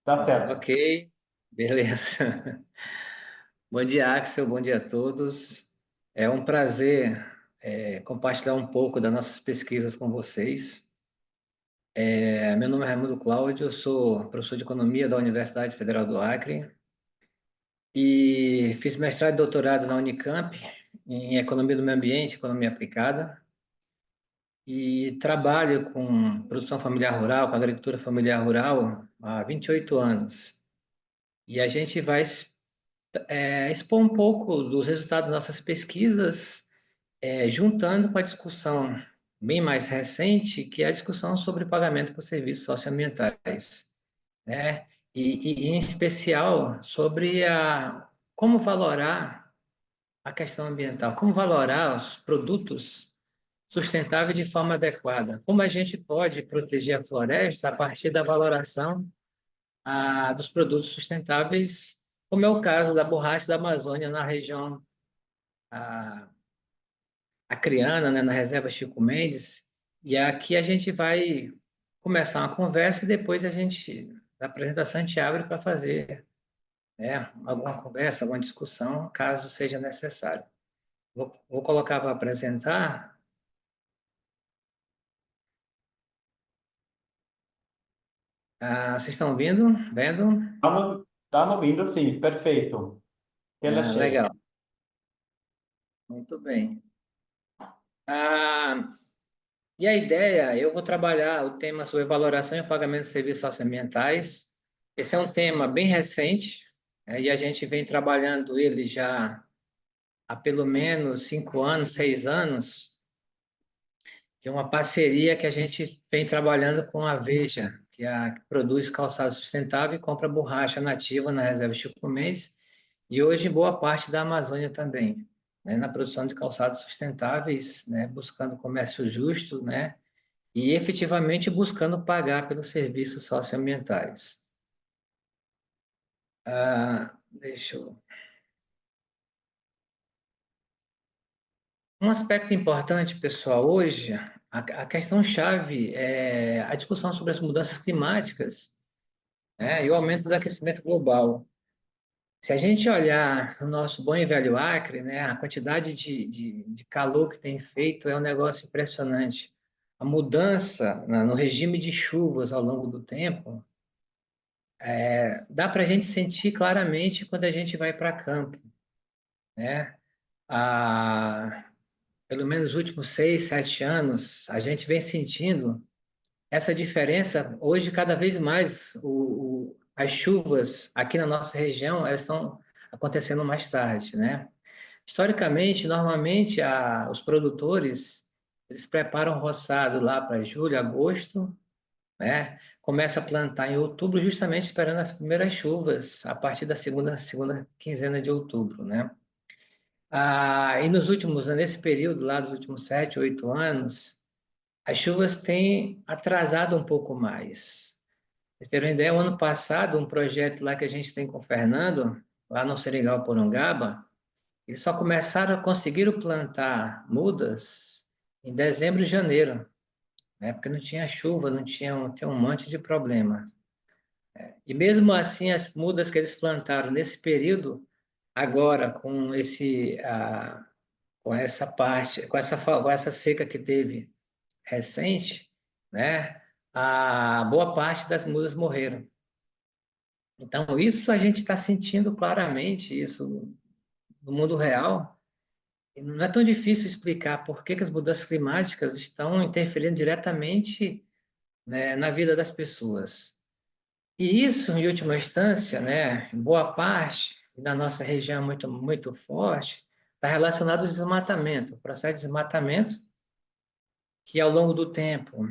Tá certo. Ok, beleza. Bom dia, Axel, bom dia a todos. É um prazer compartilhar um pouco das nossas pesquisas com vocês. Meu nome é Raimundo Cláudio, eu sou professor de Economia da Universidade Federal do Acre e fiz mestrado e doutorado na Unicamp em Economia do Meio Ambiente, Economia Aplicada, e trabalho com produção familiar rural, com agricultura familiar rural há 28 anos. E a gente vai expor um pouco dos resultados das nossas pesquisas, juntando com a discussão bem mais recente, que é a discussão sobre pagamento por serviços socioambientais, né? Em especial sobre como valorar a questão ambiental, como valorar os produtos sustentáveis de forma adequada, como a gente pode proteger a floresta a partir da valoração dos produtos sustentáveis, como é o caso da borracha da Amazônia na região a, Acreana, né, na reserva Chico Mendes. E aqui a gente vai começar uma conversa e depois da apresentação, a gente abre para fazer, né, alguma conversa, alguma discussão, caso seja necessário. Vou colocar para apresentar. Vocês estão ouvindo? Vendo? Estamos ouvindo, sim, perfeito. Tela cheia. Legal, muito bem. Ah, e a ideia, eu vou trabalhar o tema sobre valoração e pagamento de serviços socioambientais. Esse é um tema bem recente, e a gente vem trabalhando ele já há pelo menos 5 anos, 6 anos, de uma parceria que a gente vem trabalhando com a Veja, que produz calçado sustentável e compra borracha nativa na reserva Chico Mendes, e hoje boa parte da Amazônia também, né, na produção de calçados sustentáveis, né, buscando comércio justo, né, e efetivamente buscando pagar pelos serviços socioambientais. Deixa eu... Um aspecto importante, pessoal, hoje, a questão-chave é a discussão sobre as mudanças climáticas, né, e o aumento do aquecimento global. Se a gente olhar o nosso bom e velho Acre, né, a quantidade de calor que tem feito é um negócio impressionante. A mudança no regime de chuvas ao longo do tempo dá para a gente sentir claramente quando a gente vai para campo, né? Ah, pelo menos nos últimos 6, 7 anos, a gente vem sentindo essa diferença. Hoje, cada vez mais, as chuvas aqui na nossa região, elas estão acontecendo mais tarde, né? Historicamente, normalmente, os produtores, eles preparam o roçado lá para julho, agosto, né? Começa a plantar em outubro, justamente esperando as primeiras chuvas, a partir da segunda quinzena de outubro, né? E nesse período lá dos últimos 7, 8 anos, as chuvas têm atrasado um pouco mais. Pra vocês terem uma ideia, o ano passado, um projeto lá que a gente tem com o Fernando, lá no Seringal Porongaba, eles só começaram a conseguir plantar mudas em dezembro e janeiro, né? Porque não tinha chuva, tinha um monte de problema. E mesmo assim, as mudas que eles plantaram nesse período, agora com essa parte, com essa seca que teve recente, né? A boa parte das mudas morreram. Então, isso a gente está sentindo claramente, isso no mundo real. E não é tão difícil explicar por que as mudanças climáticas estão interferindo diretamente, né, na vida das pessoas. E isso, em última instância, né, em boa parte, na nossa região muito, muito forte, está relacionado ao desmatamento, o processo de desmatamento, que ao longo do tempo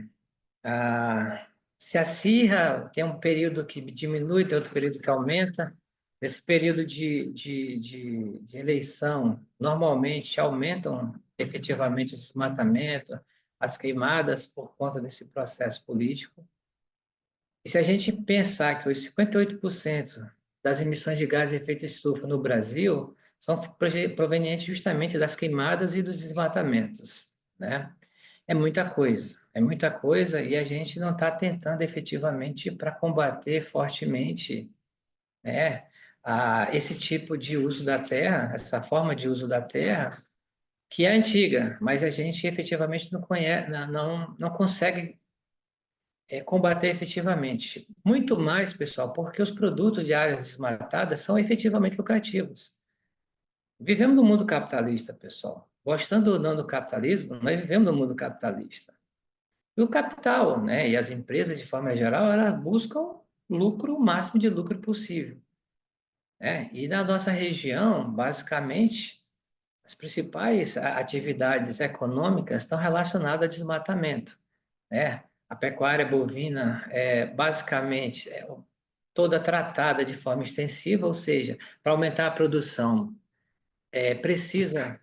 se acirra, tem um período que diminui, tem outro período que aumenta. Esse período de eleição, normalmente aumentam efetivamente o desmatamento, as queimadas por conta desse processo político. E se a gente pensar que os 58% das emissões de gases de efeito estufa no Brasil são provenientes justamente das queimadas e dos desmatamentos, né? É muita coisa. é muita coisa e a gente não está tentando efetivamente para combater fortemente, né, esse tipo de uso da terra, essa forma de uso da terra, que é antiga, mas a gente efetivamente não conhece, não consegue combater efetivamente. Muito mais, pessoal, porque os produtos de áreas desmatadas são efetivamente lucrativos. Vivemos no mundo capitalista, pessoal. Gostando ou não do capitalismo, nós vivemos no mundo capitalista. E o capital, né, e as empresas, de forma geral, elas buscam lucro, o máximo de lucro possível. Né? E na nossa região, basicamente, as principais atividades econômicas estão relacionadas a desmatamento. Né? A pecuária bovina é basicamente toda tratada de forma extensiva, ou seja, para aumentar a produção, precisa,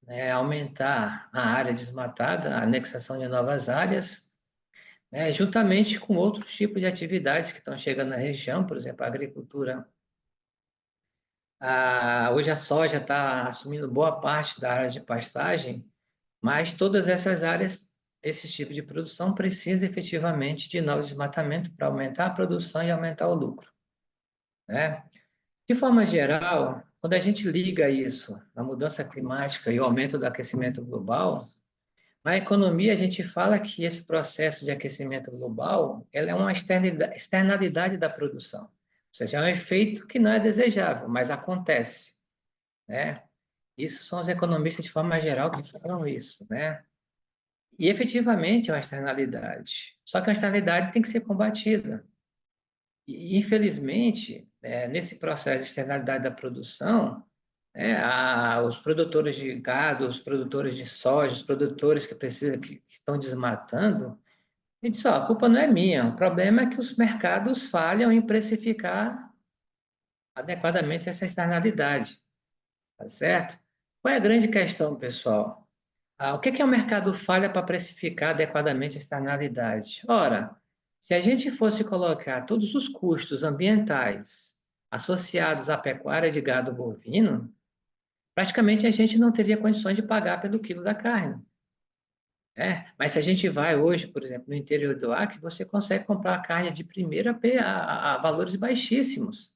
né, aumentar a área desmatada, a anexação de novas áreas, né, juntamente com outros tipos de atividades que estão chegando na região, por exemplo, a agricultura. Hoje a soja está assumindo boa parte da área de pastagem, mas todas essas áreas, esse tipo de produção, precisa efetivamente de novo desmatamento para aumentar a produção e aumentar o lucro. Né? De forma geral, quando a gente liga isso, a mudança climática e o aumento do aquecimento global, na economia a gente fala que esse processo de aquecimento global, ela é uma externalidade da produção. Ou seja, é um efeito que não é desejável, mas acontece, né? Isso são os economistas de forma geral que falam isso, né? E efetivamente é uma externalidade. Só que a externalidade tem que ser combatida. E, infelizmente, nesse processo de externalidade da produção, os produtores de gado, os produtores de soja, os produtores que estão desmatando, ele diz, ó, a culpa não é minha, o problema é que os mercados falham em precificar adequadamente essa externalidade, tá certo? Qual é a grande questão, pessoal? O que é o mercado falha para precificar adequadamente a externalidade? Ora, se a gente fosse colocar todos os custos ambientais associados à pecuária de gado bovino, praticamente a gente não teria condições de pagar pelo quilo da carne. Mas se a gente vai hoje, por exemplo, no interior do Acre, você consegue comprar carne de primeira a valores baixíssimos.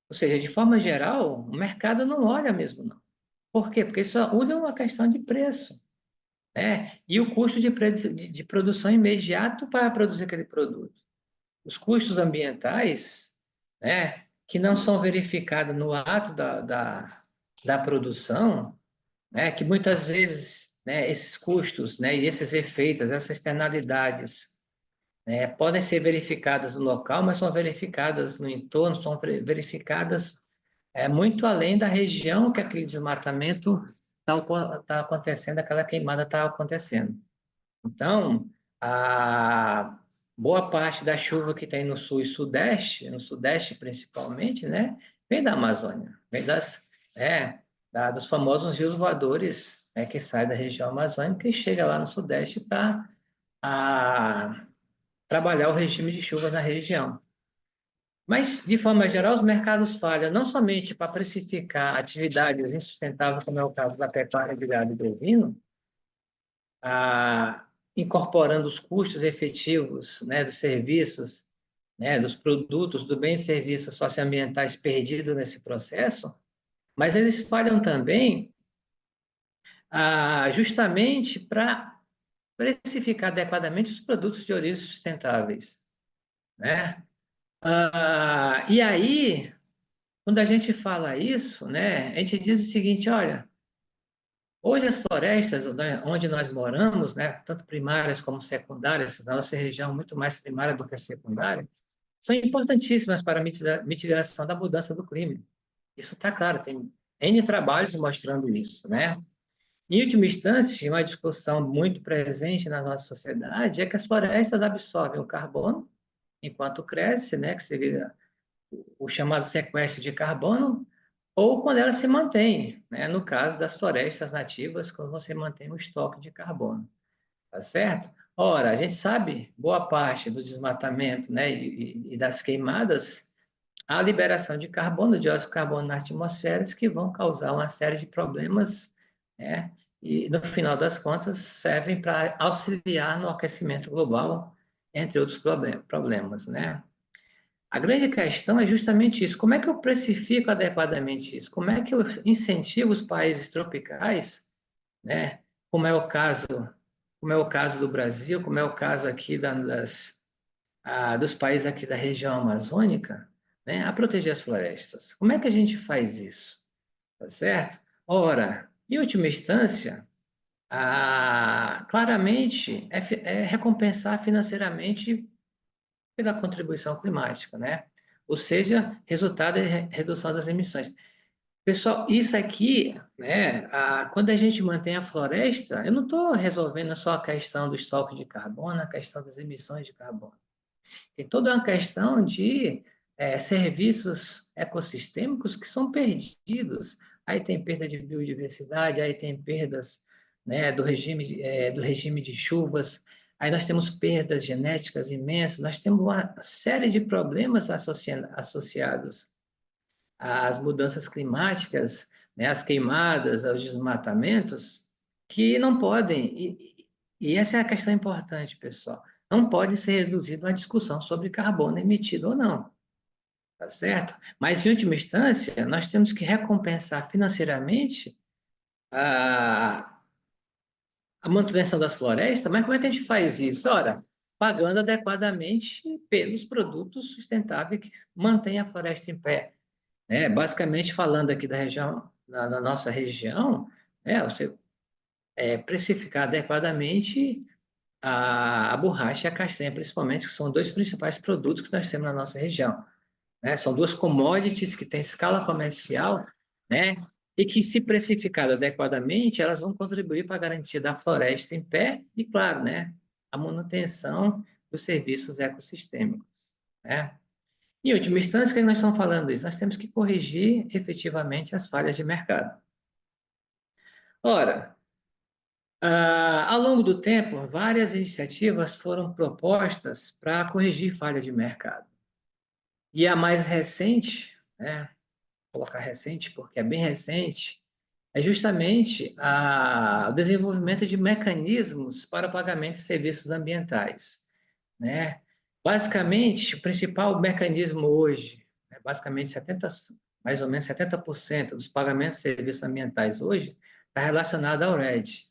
Ou seja, de forma geral, o mercado não olha mesmo, não. Por quê? Porque só olha uma questão de preço. E o custo de produção imediato para produzir aquele produto. Os custos ambientais, que não são verificados no ato da produção, que muitas vezes, esses custos, e esses efeitos, essas externalidades, podem ser verificadas no local, mas são verificadas no entorno, são verificadas muito além da região que aquele desmatamento está acontecendo, aquela queimada está acontecendo. Então, a boa parte da chuva que tem no sul e sudeste, no sudeste principalmente, vem da Amazônia, vem dos famosos rios voadores, que saem da região amazônica e chega lá no sudeste para trabalhar o regime de chuva na região. Mas, de forma geral, os mercados falham não somente para precificar atividades insustentáveis, como é o caso da pecuária de gado e bovino, incorporando os custos efetivos, dos serviços, dos produtos, do bem e serviços socioambientais perdidos nesse processo, mas eles falham também justamente para precificar adequadamente os produtos de origem sustentáveis. E aí, quando a gente fala isso, a gente diz o seguinte, olha, hoje as florestas onde nós moramos, tanto primárias como secundárias, na nossa região muito mais primária do que secundária, são importantíssimas para a mitigação da mudança do clima. Isso está claro, tem N trabalhos mostrando isso, Em última instância, uma discussão muito presente na nossa sociedade é que as florestas absorvem o carbono enquanto cresce, que seria o chamado sequestro de carbono, ou quando ela se mantém, no caso das florestas nativas, quando você mantém um estoque de carbono, tá certo? Ora, a gente sabe, boa parte do desmatamento, e das queimadas, a liberação de carbono, dióxido de carbono na atmosfera, que vão causar uma série de problemas, e, no final das contas, servem para auxiliar no aquecimento global, entre outros problemas, né? A grande questão é justamente isso. Como é que eu precifico adequadamente isso? Como é que eu incentivo os países tropicais, né? Como é o caso do Brasil, como é o caso aqui dos países aqui da região amazônica, né? A proteger as florestas. Como é que a gente faz isso? Tá certo? Ora, em última instância, claramente é recompensar financeiramente pela contribuição climática, né? Ou seja, resultado é redução das emissões. Pessoal, isso aqui, né? Quando a gente mantém a floresta, eu não estou resolvendo só a questão do estoque de carbono, a questão das emissões de carbono. Tem toda uma questão de serviços ecossistêmicos que são perdidos. Aí tem perda de biodiversidade, aí tem perdas, né, do regime de chuvas, aí nós temos perdas genéticas imensas, nós temos uma série de problemas associados às mudanças climáticas, né, às queimadas, aos desmatamentos, que não podem, e essa é a questão importante, pessoal, não pode ser reduzido a discussão sobre carbono emitido ou não, tá certo? Mas, em última instância, nós temos que recompensar financeiramente a, a manutenção das florestas, mas como é que a gente faz isso? Ora, pagando adequadamente pelos produtos sustentáveis que mantêm a floresta em pé, né? Basicamente, falando aqui da região, da nossa região, né, você precificar adequadamente a borracha e a castanha, principalmente, que são dois principais produtos que nós temos na nossa região, né? São duas commodities que têm escala comercial, né? E que, se precificado adequadamente, elas vão contribuir para a garantia da floresta em pé e, claro, né, a manutenção dos serviços ecossistêmicos, né? Em última instância, o que nós estamos falando isso? Nós temos que corrigir efetivamente as falhas de mercado. Ora, ao longo do tempo, várias iniciativas foram propostas para corrigir falhas de mercado. E a mais recente, né, vou colocar recente porque é bem recente, é justamente o desenvolvimento de mecanismos para o pagamento de serviços ambientais, né? Basicamente, o principal mecanismo hoje, né, basicamente mais ou menos 70% dos pagamentos de serviços ambientais hoje está relacionado ao RED.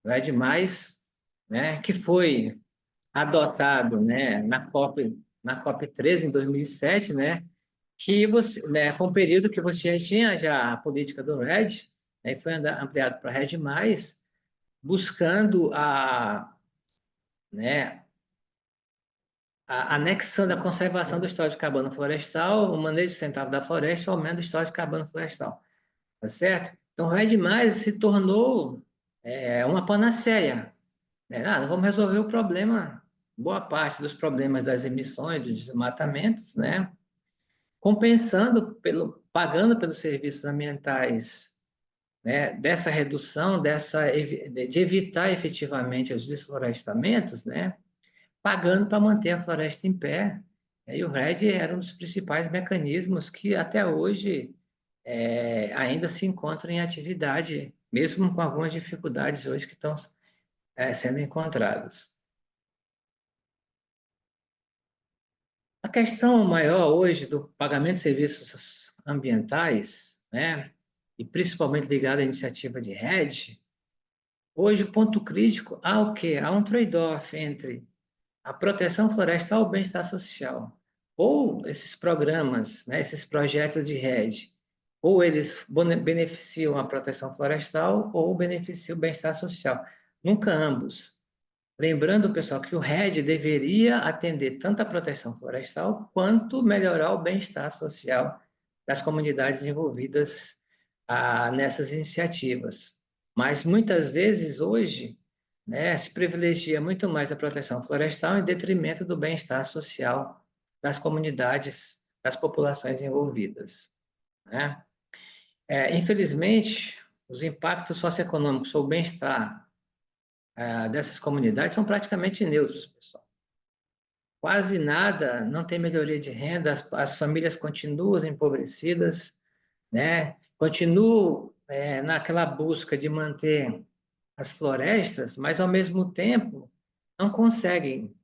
O RED+, né, que foi adotado, né, na COP 13 em 2007, né, que né, foi um período que você tinha já a política do RED, né, e foi ampliado para RED+, buscando né, a anexação da conservação do estoque de carbono florestal, o manejo sustentável da floresta e o aumento do estoque de carbono florestal, tá certo? Então, o RED+, se tornou uma panaceia, né? Nós vamos resolver o problema, boa parte dos problemas das emissões, dos desmatamentos, né? Compensando, pagando pelos serviços ambientais, né? Dessa redução, de evitar efetivamente os desflorestamentos, né? Pagando para manter a floresta em pé. E o RED era um dos principais mecanismos que até hoje ainda se encontram em atividade, mesmo com algumas dificuldades hoje que estão sendo encontradas. A questão maior hoje do pagamento de serviços ambientais, né, e principalmente ligada à iniciativa de RED, hoje o ponto crítico há o quê? Há um trade-off entre a proteção florestal e o bem-estar social. Ou esses programas, né, esses projetos de RED, ou eles beneficiam a proteção florestal ou beneficiam o bem-estar social. Nunca ambos. Lembrando, pessoal, que o RED deveria atender tanto a proteção florestal quanto melhorar o bem-estar social das comunidades envolvidas nessas iniciativas. Mas muitas vezes hoje, né, se privilegia muito mais a proteção florestal em detrimento do bem-estar social das comunidades, das populações envolvidas, né? Infelizmente, os impactos socioeconômicos sobre o bem-estar dessas comunidades são praticamente neutros, pessoal. Quase nada, não tem melhoria de renda, as famílias continuam empobrecidas, né? Continuam naquela busca de manter as florestas, mas, ao mesmo tempo, não conseguem,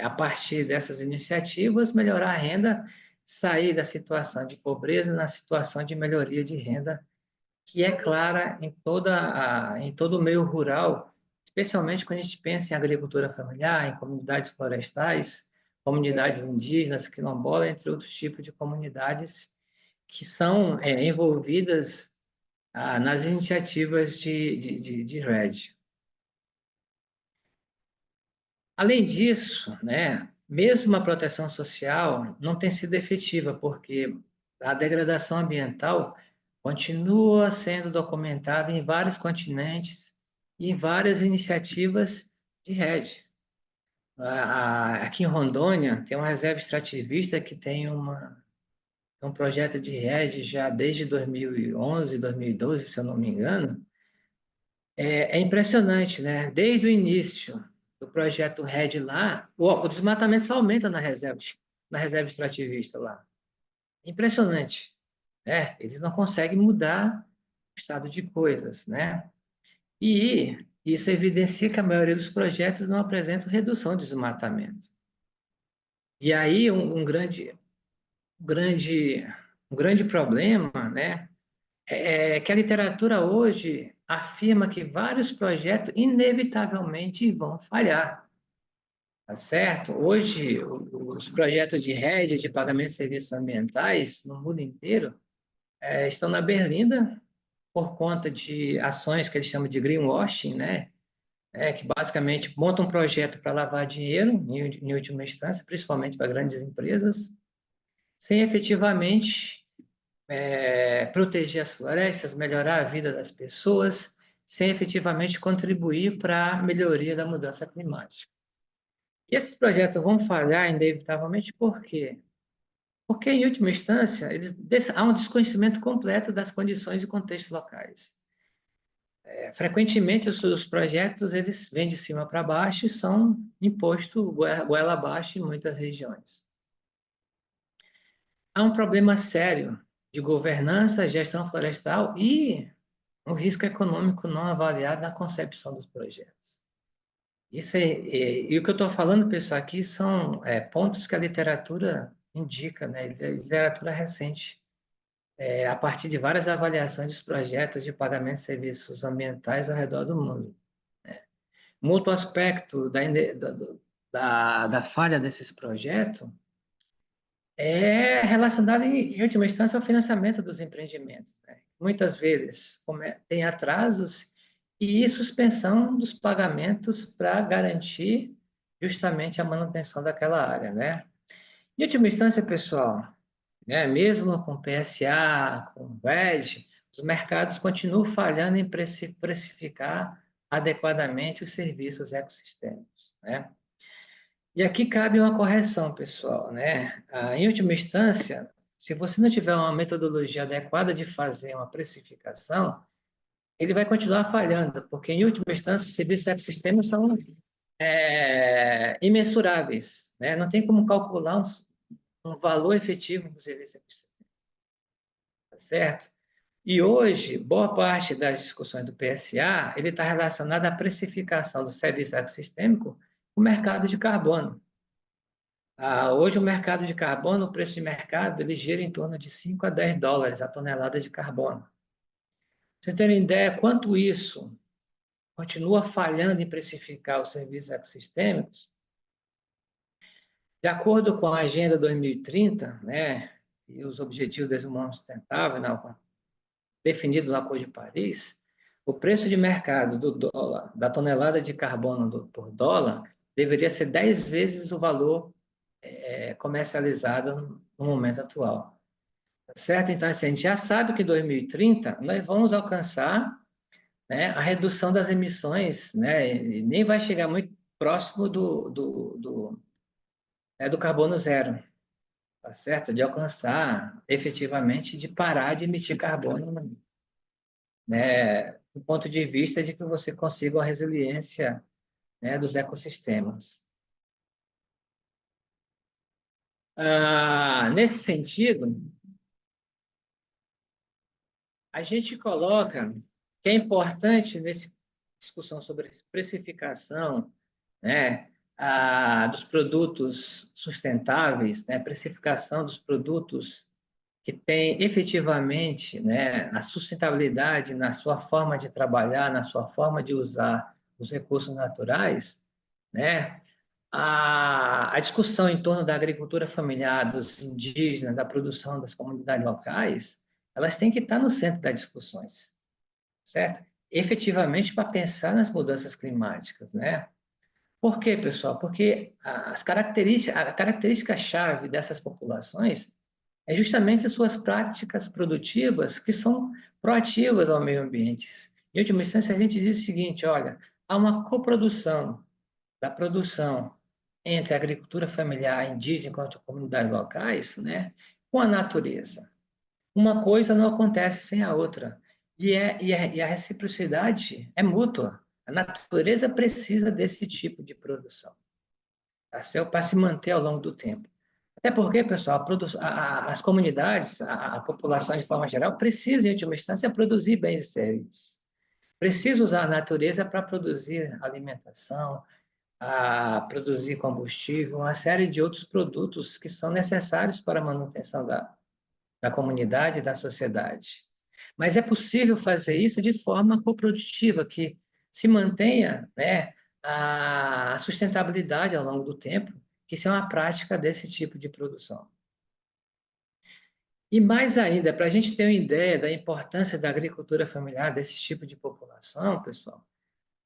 a partir dessas iniciativas, melhorar a renda, sair da situação de pobreza na situação de melhoria de renda, que é clara em todo o meio rural, especialmente quando a gente pensa em agricultura familiar, em comunidades florestais, comunidades indígenas, quilombolas, entre outros tipos de comunidades que são envolvidas nas iniciativas de REDD. Além disso, né, mesmo a proteção social não tem sido efetiva, porque a degradação ambiental continua sendo documentada em vários continentes e em várias iniciativas de rede. Aqui em Rondônia, tem uma reserva extrativista que tem um projeto de rede já desde 2011, 2012, se eu não me engano. É impressionante, né? Desde o início do projeto RED lá, o desmatamento só aumenta na reserva extrativista lá. Impressionante, né? Eles não conseguem mudar o estado de coisas, né? E isso evidencia que a maioria dos projetos não apresentam redução de desmatamento. E aí grande, um grande problema, né? É que a literatura hoje afirma que vários projetos inevitavelmente vão falhar, tá certo? Hoje, os projetos de rede de pagamento de serviços ambientais no mundo inteiro estão na berlinda por conta de ações que eles chamam de greenwashing, né? Que basicamente montam um projeto para lavar dinheiro, em última instância, principalmente para grandes empresas, sem efetivamente proteger as florestas, melhorar a vida das pessoas, sem efetivamente contribuir para a melhoria da mudança climática. E esses projetos vão falhar inevitavelmente por quê? Porque, em última instância, há um desconhecimento completo das condições e contextos locais. Frequentemente, os projetos eles vêm de cima para baixo e são impostos goela abaixo em muitas regiões. Há um problema sério de governança, gestão florestal e um risco econômico não avaliado na concepção dos projetos. E o que eu estou falando, pessoal, aqui são pontos que a literatura indica, né? Literatura recente, a partir de várias avaliações dos projetos de pagamento de serviços ambientais ao redor do mundo. Um outro aspecto da falha desses projetos é relacionado, em última instância, ao financiamento dos empreendimentos, né? Muitas vezes tem atrasos e suspensão dos pagamentos para garantir justamente a manutenção daquela área, né? Em última instância, pessoal, né, mesmo com PSA, com RED, os mercados continuam falhando em precificar adequadamente os serviços ecossistêmicos, né? E aqui cabe uma correção, pessoal, né? Em última instância, se você não tiver uma metodologia adequada de fazer uma precificação, ele vai continuar falhando, porque, em última instância, os serviços ecossistêmicos são imensuráveis, né? Não tem como calcular um valor efetivo do serviço ecossistêmico, tá certo? E hoje, boa parte das discussões do PSA, ele está relacionada à precificação do serviço ecossistêmico no mercado de carbono. Hoje, o mercado de carbono, o preço de mercado, ele gira em torno de 5 a 10 dólares a tonelada de carbono. Você tem ideia quanto isso continua falhando em precificar os serviços ecossistêmicos? De acordo com a Agenda 2030, né, e os Objetivos de Desenvolvimento Sustentável, né, definidos no Acordo de Paris, o preço de mercado do dólar, da tonelada de carbono por dólar, deveria ser 10 vezes o valor comercializado no momento atual. Certo? Então, assim, a gente já sabe que em 2030 nós vamos alcançar, né, a redução das emissões, né, e nem vai chegar muito próximo do carbono zero, tá certo? De alcançar efetivamente, de parar de emitir carbono, né, do ponto de vista de que você consiga uma resiliência, né, dos ecossistemas. Nesse sentido, a gente coloca que é importante discussão sobre precificação, né, dos produtos sustentáveis, né, precificação dos produtos que têm efetivamente, né, a sustentabilidade na sua forma de trabalhar, na sua forma de usar os recursos naturais, né, a discussão em torno da agricultura familiar, dos indígenas, da produção das comunidades locais, elas têm que estar no centro das discussões, certo? Efetivamente para pensar nas mudanças climáticas, né? Por quê, pessoal? Porque a característica-chave dessas populações é justamente as suas práticas produtivas que são proativas ao meio ambiente. Em última instância, a gente diz o seguinte, olha, há uma coprodução da produção entre a agricultura familiar indígena quanto comunidades locais, né, com a natureza. Uma coisa não acontece sem a outra. E a reciprocidade é mútua. A natureza precisa desse tipo de produção, tá certo? Para se manter ao longo do tempo. Até porque, pessoal, as comunidades, a população de forma geral, precisa, em última instância, produzir bens e serviços. Precisa usar a natureza para produzir alimentação, a produzir combustível, uma série de outros produtos que são necessários para a manutenção da comunidade e da sociedade. Mas é possível fazer isso de forma coprodutiva, que se mantenha, né, a sustentabilidade ao longo do tempo, que isso é uma prática desse tipo de produção. E mais ainda, para a gente ter uma ideia da importância da agricultura familiar desse tipo de população, pessoal,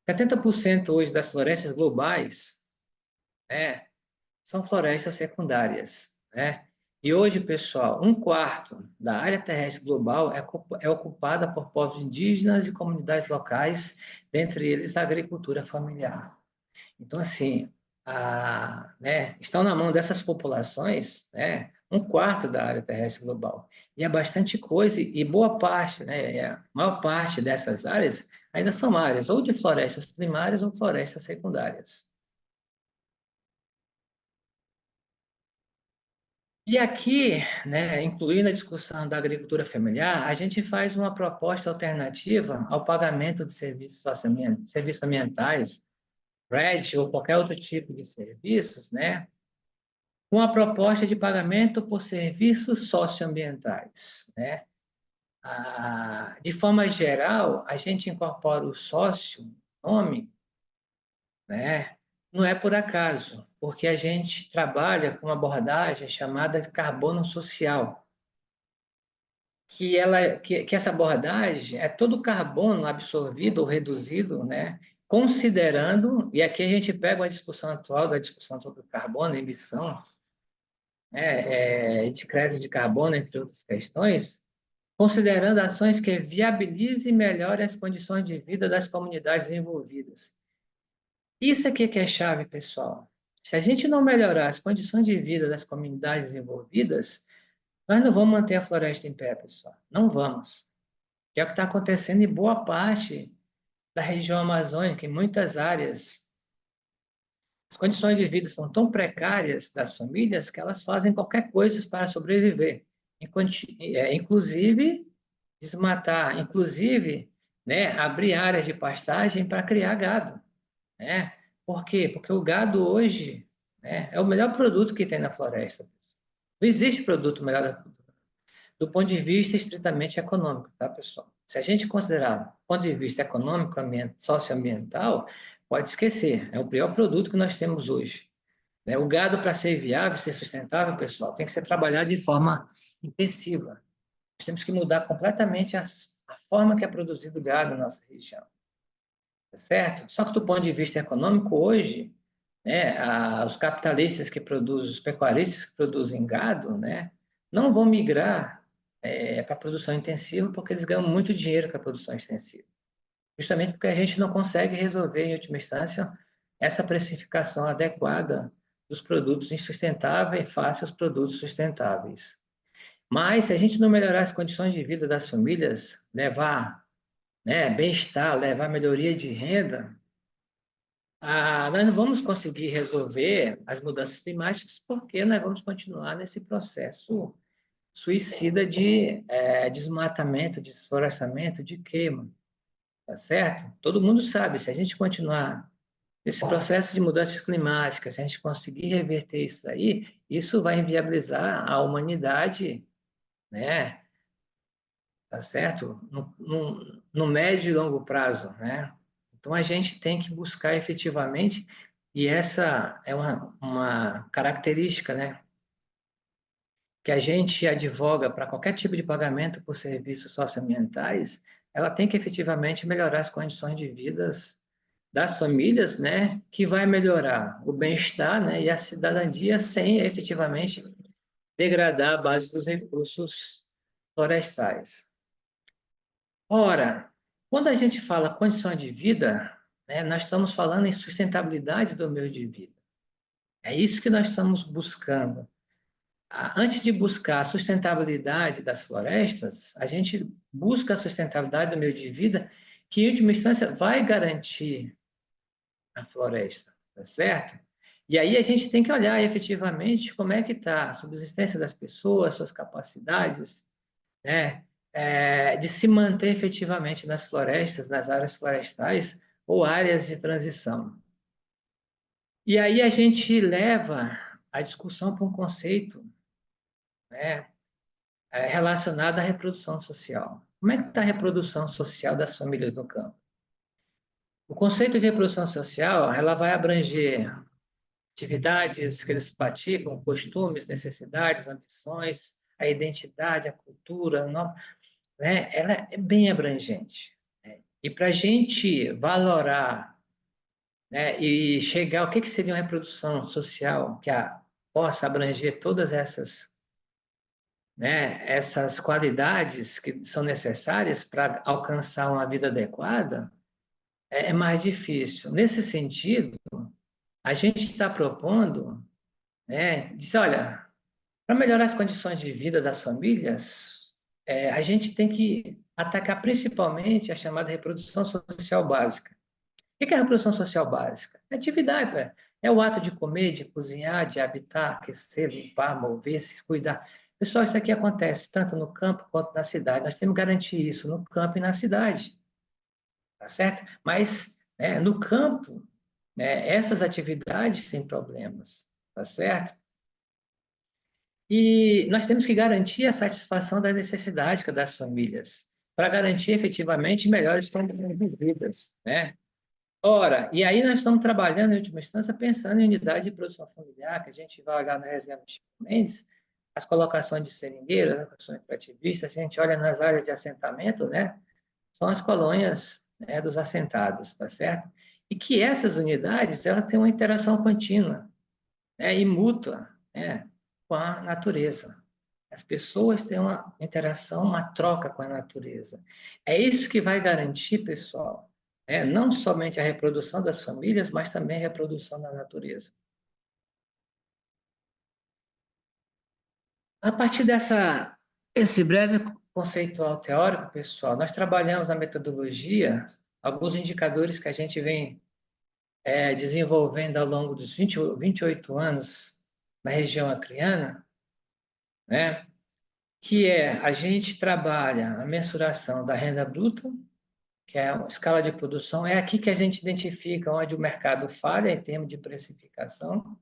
70% hoje das florestas globais, né, são florestas secundárias, né? E hoje, pessoal, um quarto da área terrestre global é ocupada por povos indígenas e comunidades locais, dentre eles a agricultura familiar. Então, assim, né, estão na mão dessas populações, né, um quarto da área terrestre global. E é bastante coisa, e boa parte, né, a maior parte dessas áreas ainda são áreas ou de florestas primárias ou florestas secundárias. E aqui, né, incluindo a discussão da agricultura familiar, a gente faz uma proposta alternativa ao pagamento de serviços ambientais, RED ou qualquer outro tipo de serviços, né, com a proposta de pagamento por serviços socioambientais, né? De forma geral, a gente incorpora o sócio, nome, né? Não é por acaso, porque a gente trabalha com uma abordagem chamada de carbono social, que essa abordagem é todo o carbono absorvido ou reduzido, né? Considerando, e aqui a gente pega uma discussão atual da discussão sobre o carbono, emissão, né, de crédito de carbono, entre outras questões, considerando ações que viabilizem e melhorem as condições de vida das comunidades envolvidas. Isso aqui que é chave, pessoal. Se a gente não melhorar as condições de vida das comunidades envolvidas, nós não vamos manter a floresta em pé, pessoal. Não vamos. Que é o que está acontecendo em boa parte da região amazônica, em muitas áreas. As condições de vida são tão precárias das famílias que elas fazem qualquer coisa para sobreviver, inclusive desmatar, inclusive, né, abrir áreas de pastagem para criar gado, né? Por quê? Porque o gado hoje, né, é o melhor produto que tem na floresta. Não existe produto melhor do ponto de vista estritamente econômico, tá, pessoal? Se a gente considerar do ponto de vista econômico, socioambiental, pode esquecer, é o pior produto que nós temos hoje. Né? O gado, para ser viável, ser sustentável, pessoal, tem que ser trabalhado de forma intensiva. Nós temos que mudar completamente a forma que é produzido o gado na nossa região. Tá certo? Só que do ponto de vista econômico, hoje, né, os capitalistas que produzem, os pecuaristas que produzem gado, né, não vão migrar para a produção intensiva porque eles ganham muito dinheiro com a produção extensiva. Justamente porque a gente não consegue resolver, em última instância, essa precificação adequada dos produtos insustentáveis face aos produtos sustentáveis. Mas, se a gente não melhorar as condições de vida das famílias, levar, né, bem-estar, levar melhoria de renda, nós não vamos conseguir resolver as mudanças climáticas porque nós vamos continuar nesse processo suicida de desmatamento, de desflorestamento, de queima. tá certo? Todo mundo sabe, se a gente continuar esse processo de mudanças climáticas, se a gente conseguir reverter isso aí, isso vai inviabilizar a humanidade, né? Tá certo? No médio e longo prazo, né? Então, a gente tem que buscar efetivamente, e essa é uma característica, né? Que a gente advoga para qualquer tipo de pagamento por serviços socioambientais, ela tem que efetivamente melhorar as condições de vida das famílias, né, que vai melhorar o bem-estar, né, e a cidadania sem efetivamente degradar a base dos recursos florestais. Ora, quando a gente fala condições de vida, né, nós estamos falando em sustentabilidade do meio de vida. É isso que nós estamos buscando. Antes de buscar a sustentabilidade das florestas, a gente busca a sustentabilidade do meio de vida, que, em última instância, vai garantir a floresta, tá certo? E aí a gente tem que olhar efetivamente como é que está a subsistência das pessoas, suas capacidades, né? De se manter efetivamente nas florestas, nas áreas florestais ou áreas de transição. E aí a gente leva a discussão para um conceito, né, relacionado à reprodução social. Como é que está a reprodução social das famílias no campo? O conceito de reprodução social, ela vai abranger atividades que eles praticam, costumes, necessidades, ambições, a identidade, a cultura, né? Ela é bem abrangente. Né? E para a gente valorar, né, e chegar ao que seria uma reprodução social possa abranger todas essas, né, essas qualidades que são necessárias para alcançar uma vida adequada, é mais difícil. Nesse sentido, a gente está propondo, né, diz, olha, para melhorar as condições de vida das famílias, a gente tem que atacar principalmente a chamada reprodução social básica. O que é a reprodução social básica? É atividade, é o ato de comer, de cozinhar, de habitar, aquecer, limpar, mover-se, cuidar. Pessoal, isso aqui acontece tanto no campo quanto na cidade. Nós temos que garantir isso no campo e na cidade, tá certo? Mas, né, no campo, né, essas atividades têm problemas, tá certo? E nós temos que garantir a satisfação das necessidades das famílias, para garantir efetivamente melhores condições de vida, né? Ora, e aí nós estamos trabalhando, em última instância, pensando em unidade de produção familiar, que a gente vai olhar na reserva de Chico Mendes, as colocações de seringueiras, as colocações extrativistas, a gente olha nas áreas de assentamento, né? São as colônias, né, dos assentados, tá certo? E que essas unidades, elas têm uma interação contínua, né, e mútua, né, com a natureza. As pessoas têm uma interação, uma troca com a natureza. É isso que vai garantir, pessoal, né, não somente a reprodução das famílias, mas também a reprodução da natureza. A partir esse breve conceitual teórico, pessoal, nós trabalhamos na metodologia alguns indicadores que a gente vem desenvolvendo ao longo dos 28 anos na região acreana, né? Que a gente trabalha a mensuração da renda bruta, que é a escala de produção, é aqui que a gente identifica onde o mercado falha em termos de precificação.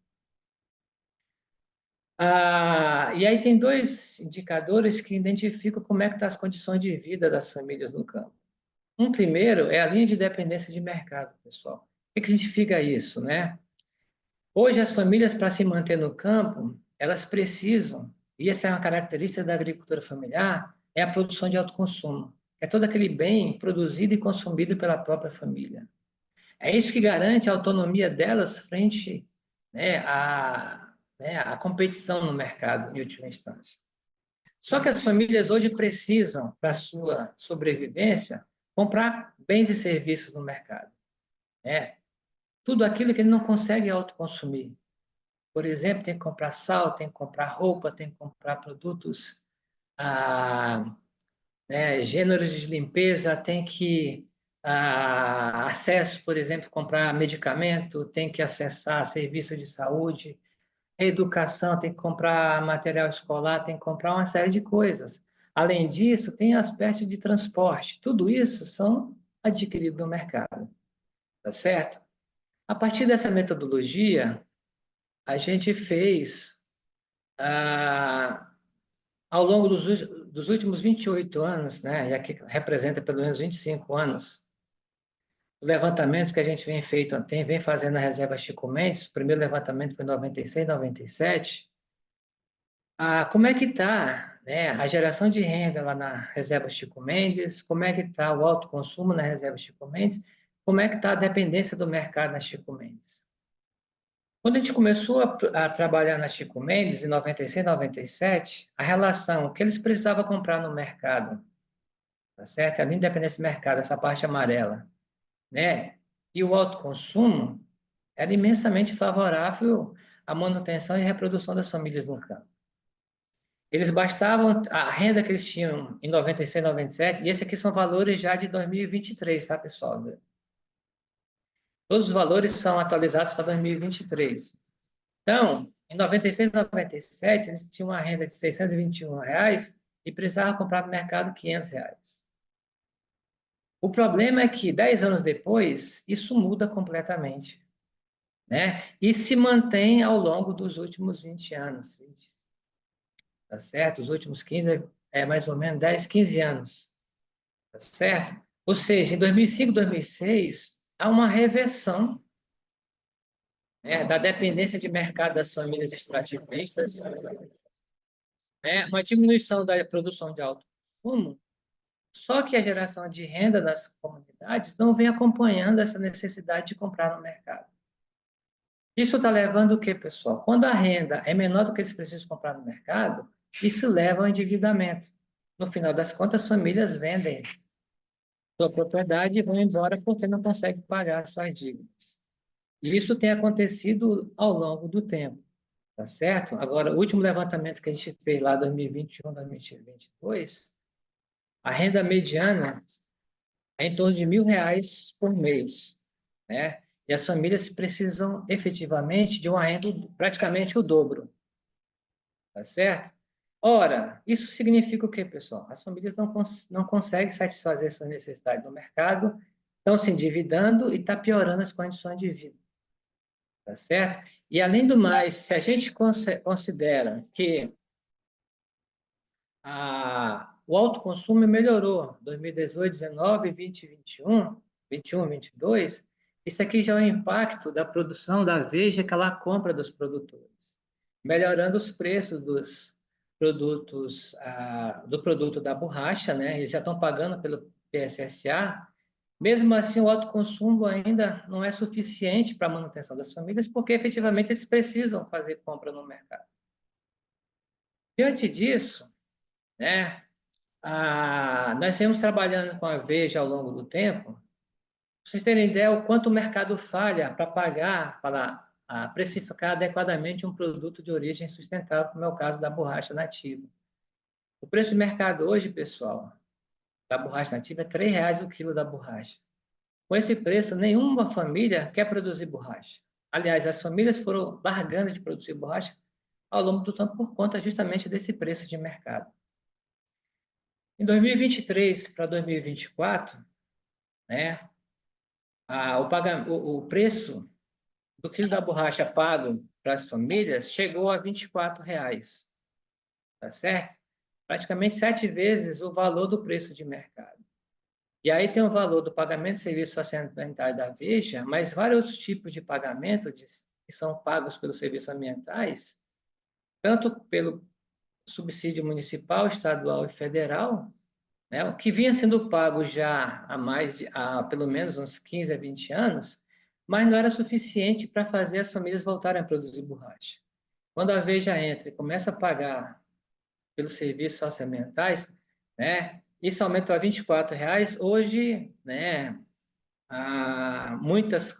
E aí tem dois indicadores que identificam como é que estão as condições de vida das famílias no campo. Um primeiro é a linha de dependência de mercado, pessoal. O que significa isso, né? Hoje, as famílias, para se manter no campo, elas precisam, e essa é uma característica da agricultura familiar, é a produção de autoconsumo. É todo aquele bem produzido e consumido pela própria família. É isso que garante a autonomia delas frente, né, à competição no mercado, em última instância. Só que as famílias hoje precisam, para a sua sobrevivência, comprar bens e serviços no mercado. Né? Tudo aquilo que ele não consegue autoconsumir. Por exemplo, tem que comprar sal, tem que comprar roupa, tem que comprar produtos, né, gêneros de limpeza, tem que acesso, por exemplo, comprar medicamento, tem que acessar serviços de saúde, educação, tem que comprar material escolar, tem que comprar uma série de coisas. Além disso, tem aspecto de transporte. Tudo isso são adquirido no mercado, tá certo? A partir dessa metodologia, a gente fez, ao longo dos últimos 28 anos, né, já que representa pelo menos 25 anos, o levantamento que a gente vem fazendo na reserva Chico Mendes, o primeiro levantamento foi em 96, 97. Como é que está, né, a geração de renda lá na reserva Chico Mendes? Como é que está o alto consumo na reserva Chico Mendes? Como é que está a dependência do mercado na Chico Mendes? Quando a gente começou a trabalhar na Chico Mendes, em 96, 97, a relação que eles precisavam comprar no mercado, tá certo? A independência do mercado, essa parte amarela, né? E o alto consumo era imensamente favorável à manutenção e reprodução das famílias no campo. Eles bastavam, a renda que eles tinham em 96, 97, e esses aqui são valores já de 2023, tá, pessoal? Todos os valores são atualizados para 2023. Então, em 96, 97, eles tinham uma renda de R$ 621 e precisavam comprar no mercado R$ 500. O problema é que, 10 anos depois, isso muda completamente, né? E se mantém ao longo dos últimos 20 anos, tá certo? Os últimos 15 é mais ou menos 10, 15 anos, tá certo? Ou seja, em 2005, 2006, há uma reversão, né, da dependência de mercado das famílias extrativistas, né, uma diminuição da produção de alto consumo, só que a geração de renda das comunidades não vem acompanhando essa necessidade de comprar no mercado. Isso está levando o quê, pessoal? Quando a renda é menor do que eles precisam comprar no mercado, isso leva ao endividamento. No final das contas, as famílias vendem sua propriedade e vão embora porque não conseguem pagar suas dívidas. E isso tem acontecido ao longo do tempo, tá certo? Agora, o último levantamento que a gente fez lá, 2021, 2022, a renda mediana é em torno de R$ 1.000 por mês, né? E as famílias precisam efetivamente de uma renda praticamente o dobro, tá certo? Ora, isso significa o quê, pessoal? As famílias não conseguem satisfazer suas necessidades no mercado, estão se endividando e está piorando as condições de vida, tá certo? E, além do mais, se a gente considera que o autoconsumo melhorou 2018, 19, 20, 21, 22. Isso aqui já é o impacto da produção da Veja que ela compra dos produtores, melhorando os preços dos produtos, do produto da borracha, né? Eles já estão pagando pelo PSSA. Mesmo assim, o autoconsumo ainda não é suficiente para a manutenção das famílias, porque efetivamente eles precisam fazer compra no mercado. Diante disso, né? Nós viemos trabalhando com a Veja ao longo do tempo. Para vocês terem ideia o quanto o mercado falha para pagar, para precificar adequadamente um produto de origem sustentável, como é o caso da borracha nativa. O preço de mercado hoje, pessoal, da borracha nativa é R$ 3 o quilo da borracha. Com esse preço, nenhuma família quer produzir borracha. Aliás, as famílias foram largando de produzir borracha ao longo do tempo por conta justamente desse preço de mercado. Em 2023 para 2024, né, o preço do quilo da borracha pago para as famílias chegou a R$ 24, tá certo? Praticamente 7 vezes o valor do preço de mercado. E aí tem o valor do pagamento de serviço socioambiental da Veja, mas vários outros tipos de pagamento que são pagos pelos serviços ambientais, tanto pelo subsídio municipal, estadual e federal, né, o que vinha sendo pago já há pelo menos uns 15 a 20 anos, mas não era suficiente para fazer as famílias voltarem a produzir borracha. Quando a Veja entra e começa a pagar pelos serviços socioambientais, né, isso aumentou a R$ 24. Hoje, né, muitas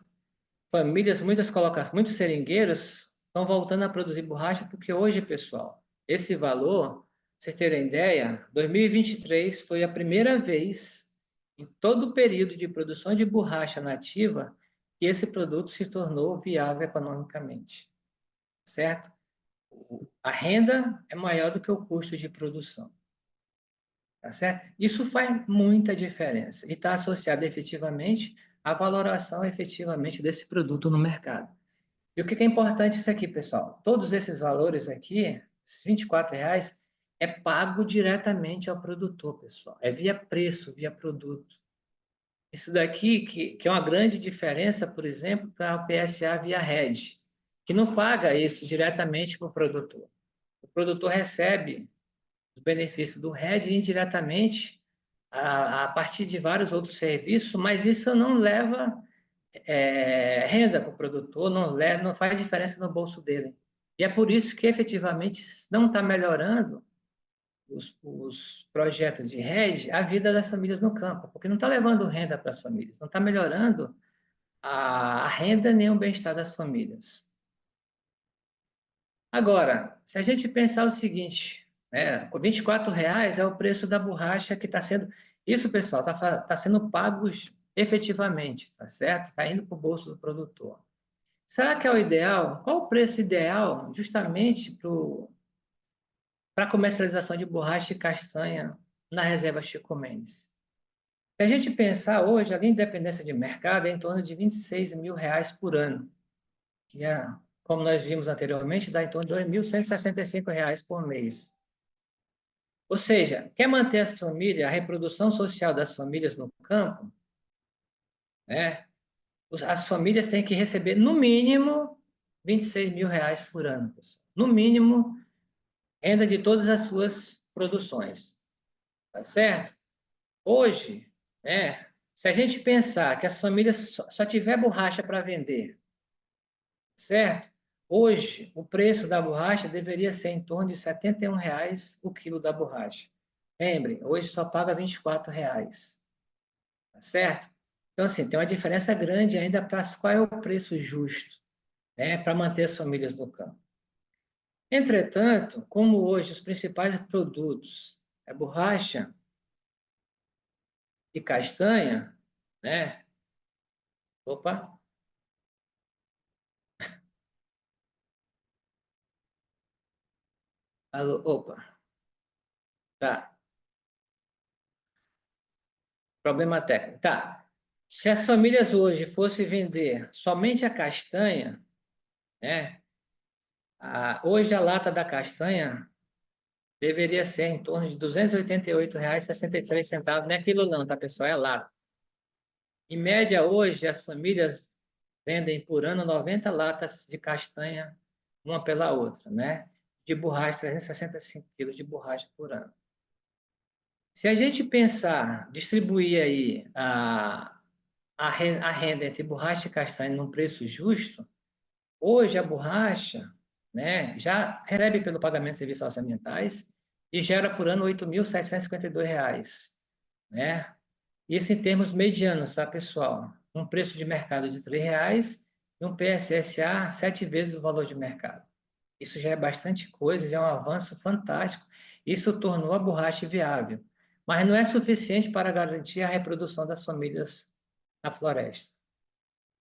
famílias, muitos seringueiros estão voltando a produzir borracha, porque hoje, pessoal, esse valor, vocês terem ideia, 2023 foi a primeira vez em todo o período de produção de borracha nativa que esse produto se tornou viável economicamente, certo? A renda é maior do que o custo de produção, tá certo? Isso faz muita diferença e está associado efetivamente à valoração efetivamente desse produto no mercado. E o que é importante isso aqui, pessoal? Todos esses valores aqui, esses R$ 24, é pago diretamente ao produtor, pessoal. É via preço, via produto. Isso daqui, que é uma grande diferença, por exemplo, para o PSA via RED, que não paga isso diretamente para o produtor. O produtor recebe os benefícios do RED indiretamente a partir de vários outros serviços, mas isso não leva renda para o produtor, não faz diferença no bolso dele. E é por isso que efetivamente não está melhorando os projetos de rede a vida das famílias no campo, porque não está levando renda para as famílias, não está melhorando a renda nem o bem-estar das famílias. Agora, se a gente pensar o seguinte, né, R$ 24 é o preço da borracha que está sendo. Isso, pessoal, está sendo pago efetivamente, tá certo? Está indo para o bolso do produtor. Será que é o ideal? Qual o preço ideal justamente para a comercialização de borracha e castanha na reserva Chico Mendes? Se a gente pensar hoje, a independência de mercado é em torno de R$ 26.000 por ano, que é, como nós vimos anteriormente, dá em torno de R$ 2.165 por mês. Ou seja, quer manter as famílias, a reprodução social das famílias no campo, né? As famílias têm que receber, no mínimo, R$ 26.000 por ano, pessoal. No mínimo, renda de todas as suas produções, tá certo? Hoje, né, se a gente pensar que as famílias só tiver borracha para vender, certo? Hoje, o preço da borracha deveria ser em torno de R$ 71 o quilo da borracha. Lembre, hoje só paga R$ 24, tá certo? Então, assim, tem uma diferença grande ainda para qual é o preço justo, né, para manter as famílias no campo. Entretanto, como hoje os principais produtos é borracha e castanha, né? Opa, alô, opa, tá. Problema técnico. Tá. Se as famílias hoje fossem vender somente a castanha, né? Hoje a lata da castanha deveria ser em torno de R$ 288,63. Não é aquilo não, tá, pessoal? É lata. Em média, hoje, as famílias vendem por ano 90 latas de castanha, uma pela outra, né? De borracha, 365 quilos de borracha por ano. Se a gente pensar, distribuir aí a renda entre borracha e castanha num preço justo, hoje a borracha, né, já recebe pelo pagamento de serviços socioambientais e gera por ano R$ 8.752, né? Isso em termos medianos, tá, pessoal? Um preço de mercado de R$ 3 e um PSSA 7 vezes o valor de mercado. Isso já é bastante coisa, já é um avanço fantástico. Isso tornou a borracha viável, mas não é suficiente para garantir a reprodução das famílias na floresta,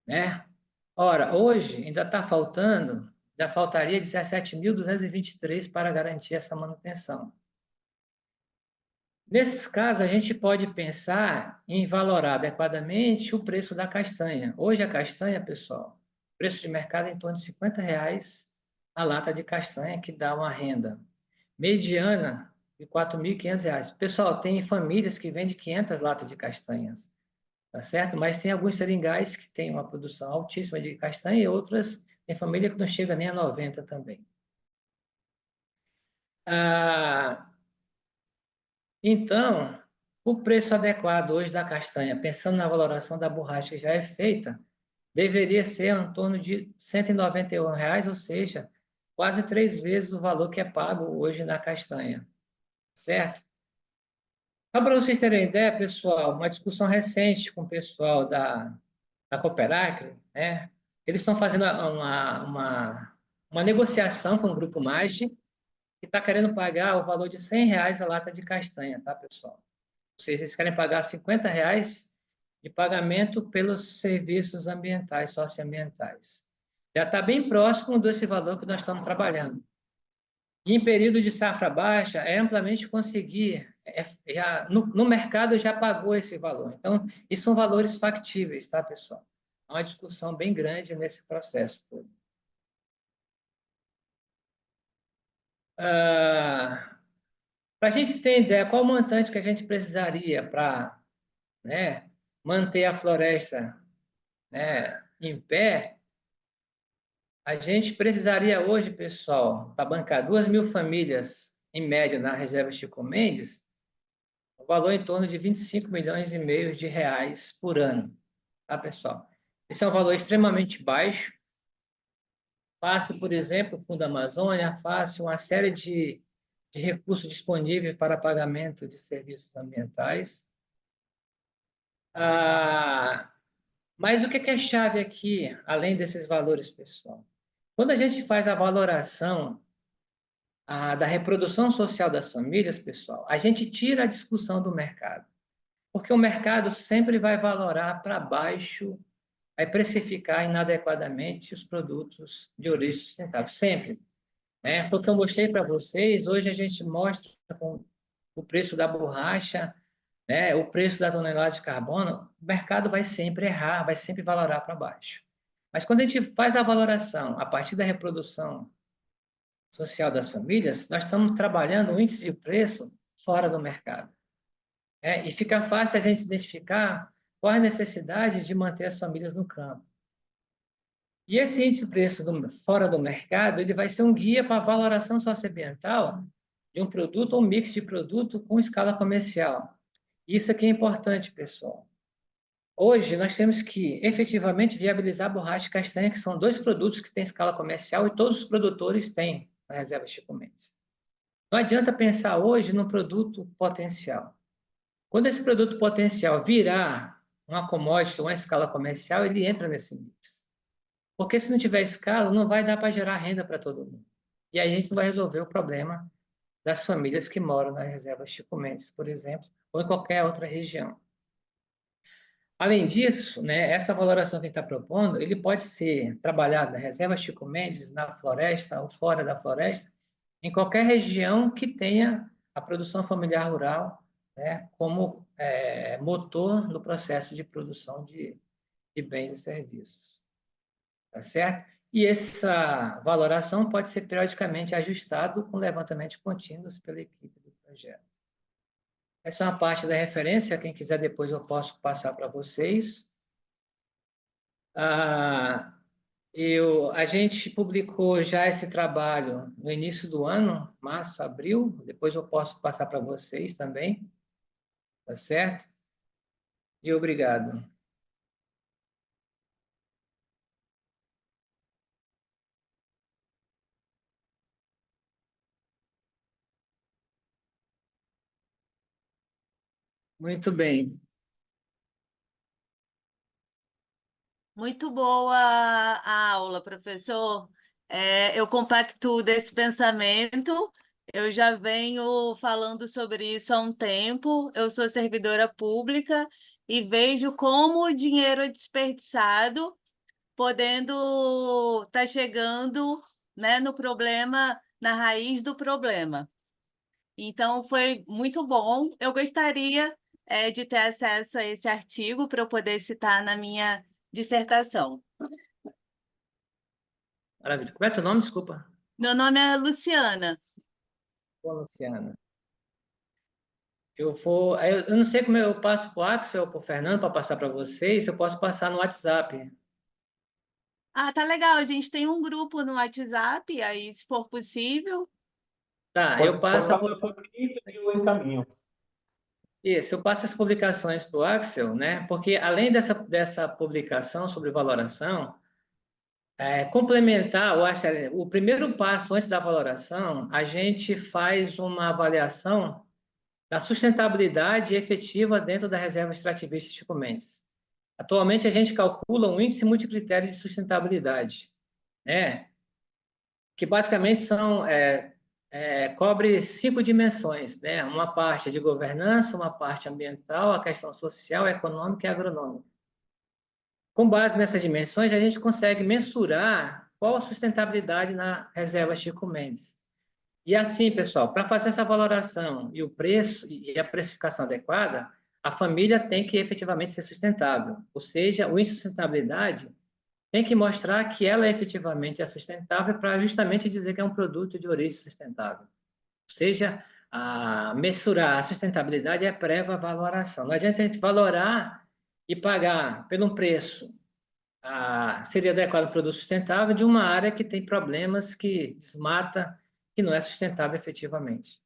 né? Ora, hoje ainda está faltando, já faltaria 17.223 para garantir essa manutenção. Nesses casos, a gente pode pensar em valorar adequadamente o preço da castanha. Hoje a castanha, pessoal, preço de mercado é em torno de R$ 50 a lata de castanha, que dá uma renda mediana de R$ 4.500. Pessoal, tem famílias que vendem 500 latas de castanhas, tá certo? Mas tem alguns seringais que têm uma produção altíssima de castanha e outras tem família que não chega nem a 90 também. Ah, então, o preço adequado hoje da castanha, pensando na valoração da borracha que já é feita, deveria ser em torno de R$ 191, ou seja, quase 3 vezes o valor que é pago hoje na castanha, certo? Só para vocês terem ideia, pessoal, uma discussão recente com o pessoal da Cooperacre, né? Eles estão fazendo uma negociação com o Grupo Maggi, que está querendo pagar o valor de R$ 100 a lata de castanha, tá, pessoal? Ou seja, eles querem pagar R$ 50 de pagamento pelos serviços ambientais, socioambientais. Já está bem próximo desse valor que nós estamos trabalhando. E em período de safra baixa, é amplamente conseguir, no mercado já pagou esse valor. Então, isso são valores factíveis, tá, pessoal? Há uma discussão bem grande nesse processo todo. Para a gente ter ideia, qual o montante que a gente precisaria para, né, manter a floresta, né, em pé, a gente precisaria hoje, pessoal, para bancar 2.000 famílias, em média, na reserva Chico Mendes, um valor em torno de 25 milhões e meio de reais por ano, tá, pessoal? Esse é um valor extremamente baixo. Face, por exemplo, o Fundo Amazônia, face uma série de recursos disponíveis para pagamento de serviços ambientais. Ah, mas o que é chave aqui, além desses valores, pessoal? Quando a gente faz a valoração da reprodução social das famílias, pessoal, a gente tira a discussão do mercado. Porque o mercado sempre vai valorar para baixo, vai precificar inadequadamente os produtos de origem sustentável, sempre. Né? Foi o que eu mostrei para vocês, hoje a gente mostra com o preço da borracha, né? O preço da tonelada de carbono, o mercado vai sempre errar, vai sempre valorar para baixo. Mas quando a gente faz a valoração a partir da reprodução social das famílias, nós estamos trabalhando o índice de preço fora do mercado. E fica fácil a gente identificar qual a necessidade de manter as famílias no campo. E esse índice de preço fora do mercado, ele vai ser um guia para a valoração socioambiental de um produto ou um mix de produto com escala comercial. Isso aqui é importante, pessoal. Hoje, nós temos que efetivamente viabilizar a borracha e castanha, que são dois produtos que têm escala comercial e todos os produtores têm na reserva Chico Mendes. Não adianta pensar hoje no produto potencial. Quando esse produto potencial virar uma commodity, uma escala comercial, ele entra nesse mix. Porque se não tiver escala, não vai dar para gerar renda para todo mundo. E aí a gente não vai resolver o problema das famílias que moram na reserva Chico Mendes, por exemplo, ou em qualquer outra região. Além disso, né, essa valoração que a gente está propondo, ele pode ser trabalhado na reserva Chico Mendes, na floresta ou fora da floresta, em qualquer região que tenha a produção familiar rural, né, como motor no processo de produção de bens e serviços. Tá certo? E essa valoração pode ser periodicamente ajustado com levantamentos contínuos pela equipe do projeto. Essa é uma parte da referência, quem quiser depois eu posso passar para vocês. A gente publicou já esse trabalho no início do ano, março, abril, depois eu posso passar para vocês também, tá certo? E obrigado. Muito bem. Muito boa a aula, professor. Eu compacto desse pensamento. Eu já venho falando sobre isso há um tempo. Eu sou servidora pública e vejo como o dinheiro é desperdiçado, podendo estar chegando, né, no problema, na raiz do problema. Então, foi muito bom. Eu gostaria, de ter acesso a esse artigo para eu poder citar na minha dissertação. Maravilha. Como é teu nome? Desculpa. Meu nome é Luciana. Boa, Luciana. Eu não sei como eu passo para o Axel ou para o Fernando para passar para vocês, eu posso passar no WhatsApp. Ah, tá legal. A gente tem um grupo no WhatsApp, aí, se for possível. Tá, eu Pode passo. passar por mim e eu encaminho. Isso, eu passo as publicações para o Axel, né? Porque além dessa publicação sobre valoração, complementar, o primeiro passo antes da valoração, a gente faz uma avaliação da sustentabilidade efetiva dentro da reserva extrativista Chico Mendes. Atualmente, a gente calcula um índice multicritério de sustentabilidade, né? Que basicamente cobre 5 dimensões, né? Uma parte de governança, uma parte ambiental, a questão social, econômica e agronômica. Com base nessas dimensões, a gente consegue mensurar qual a sustentabilidade na reserva Chico Mendes. E assim, pessoal, para fazer essa valoração e o preço e a precificação adequada, a família tem que efetivamente ser sustentável. Ou seja, o insustentabilidade tem que mostrar que ela efetivamente é sustentável para justamente dizer que é um produto de origem sustentável. Ou seja, mensurar a sustentabilidade é prévia-valoração. Não adianta a gente valorar e pagar pelo preço seria adequado o produto sustentável de uma área que tem problemas, que desmata, que não é sustentável efetivamente.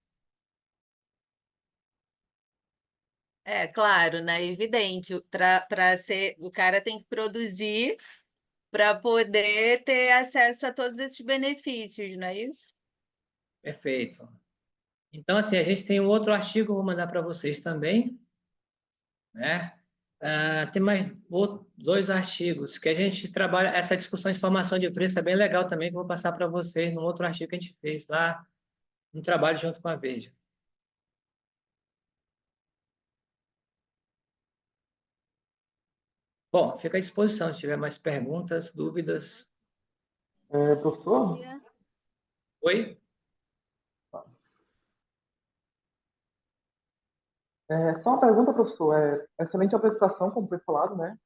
É claro, né? Evidente. Para ser, o cara tem que produzir para poder ter acesso a todos esses benefícios, não é isso? Perfeito. Então, assim, a gente tem um outro artigo, vou mandar para vocês também, né? Tem mais dois artigos que a gente trabalha, essa discussão de formação de preço é bem legal também, que eu vou passar para vocês num outro artigo que a gente fez lá no trabalho junto com a Veja. Bom, fica à disposição, se tiver mais perguntas, dúvidas. Professor, Oi? só uma pergunta, professor. Excelente a apresentação, como foi falado, né?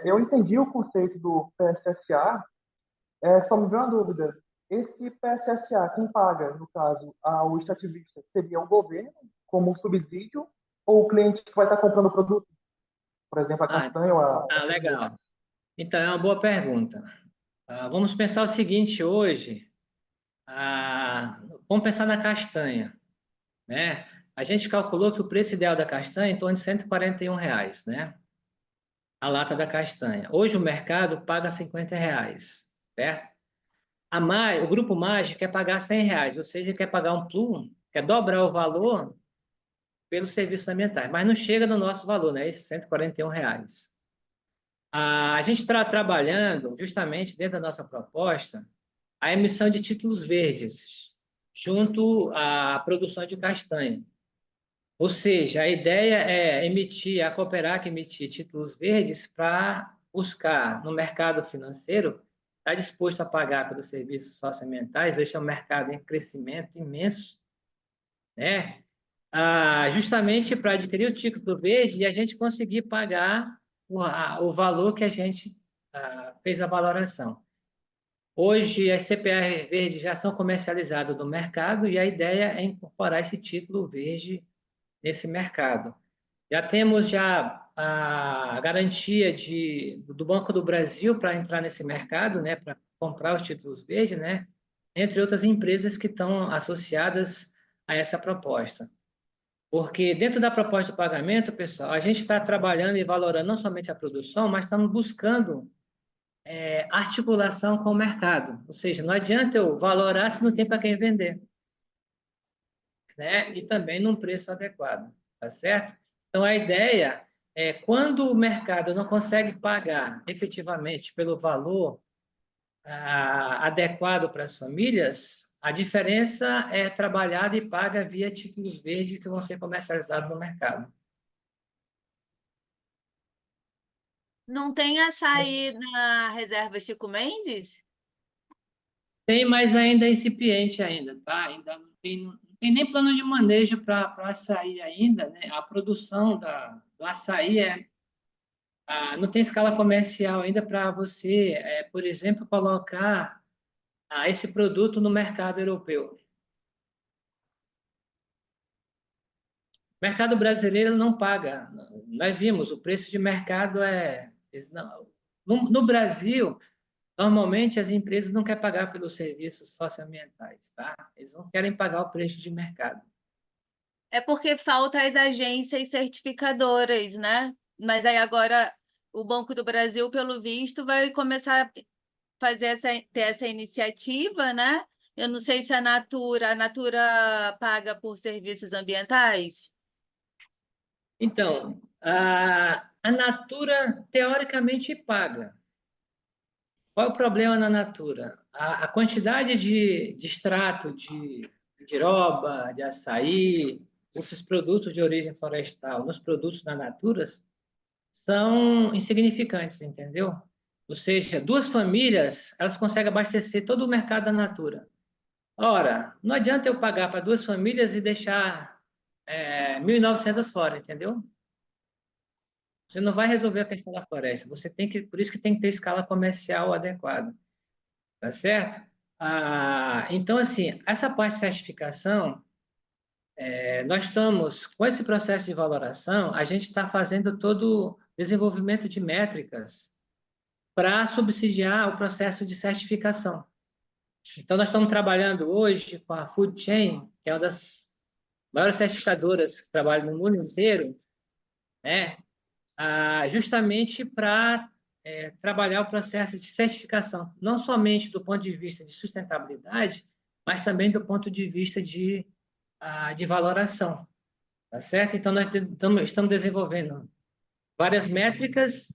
Eu entendi o conceito do PSSA, só me veio uma dúvida. Esse PSSA, quem paga, no caso, o extrativista, seria o governo, como um subsídio, ou o cliente que vai estar comprando o produto? Por exemplo, a castanha ou a... Legal. Então, é uma boa pergunta. Vamos pensar o seguinte hoje. Vamos pensar na castanha, né? A gente calculou que o preço ideal da castanha é em torno de R$ 141, né? A lata da castanha. Hoje o mercado paga R$ 50, certo? O grupo mágico quer pagar R$ 100, ou seja, quer pagar um plum, quer dobrar o valor pelos serviços ambientais, mas não chega no nosso valor, né? Esses R$ 141. A gente está trabalhando justamente dentro da nossa proposta a emissão de títulos verdes junto à produção de castanha. Ou seja, a ideia é a Cooperac emitir títulos verdes para buscar no mercado financeiro, está disposto a pagar pelos serviços socioambientais, este é um mercado em crescimento imenso, né? Justamente para adquirir o título verde e a gente conseguir pagar o valor que a gente fez a valoração. Hoje, as CPR verdes já são comercializadas no mercado e a ideia é incorporar esse título verde nesse mercado. Já temos a garantia do Banco do Brasil para entrar nesse mercado, né, para comprar os títulos verdes, né, entre outras empresas que estão associadas a essa proposta. Porque dentro da proposta de pagamento, pessoal, a gente está trabalhando e valorando não somente a produção, mas estamos buscando articulação com o mercado. Ou seja, não adianta eu valorar se não tem para quem vender, né? E também num preço adequado, tá certo? Então, a ideia é, quando o mercado não consegue pagar efetivamente pelo valor adequado para as famílias, a diferença é trabalhada e paga via títulos verdes que vão ser comercializados no mercado. Não tem açaí na reserva Chico Mendes? Tem, mas ainda é incipiente ainda, tá? Ainda não tem nem plano de manejo para açaí ainda, né? A produção do açaí não tem escala comercial ainda para você, por exemplo, colocar esse produto no mercado europeu. O mercado brasileiro não paga. Nós vimos, o preço de mercado no Brasil, normalmente as empresas não querem pagar pelos serviços socioambientais, tá? Eles não querem pagar o preço de mercado. É porque falta as agências certificadoras, né? Mas aí agora o Banco do Brasil, pelo visto, vai começar a ter essa iniciativa, né? Eu não sei se a Natura paga por serviços ambientais. Então, a Natura teoricamente paga. Qual é o problema na Natura? A quantidade de extrato de giroba, de açaí, esses produtos de origem florestal nos produtos da Natura são insignificantes, entendeu? Ou seja, duas famílias, elas conseguem abastecer todo o mercado da Natura. Ora, não adianta eu pagar para 2 famílias e deixar 1.900 fora, entendeu? Você não vai resolver a questão da floresta. Você tem que, por isso que tem que ter escala comercial adequada, tá certo? Então, assim, essa parte de certificação, nós estamos, com esse processo de valoração, a gente está fazendo todo o desenvolvimento de métricas para subsidiar o processo de certificação. Então, nós estamos trabalhando hoje com a Food Chain, que é uma das maiores certificadoras que trabalham no mundo inteiro, né? Justamente para trabalhar o processo de certificação, não somente do ponto de vista de sustentabilidade, mas também do ponto de vista de valoração, tá certo? Então, nós estamos desenvolvendo várias métricas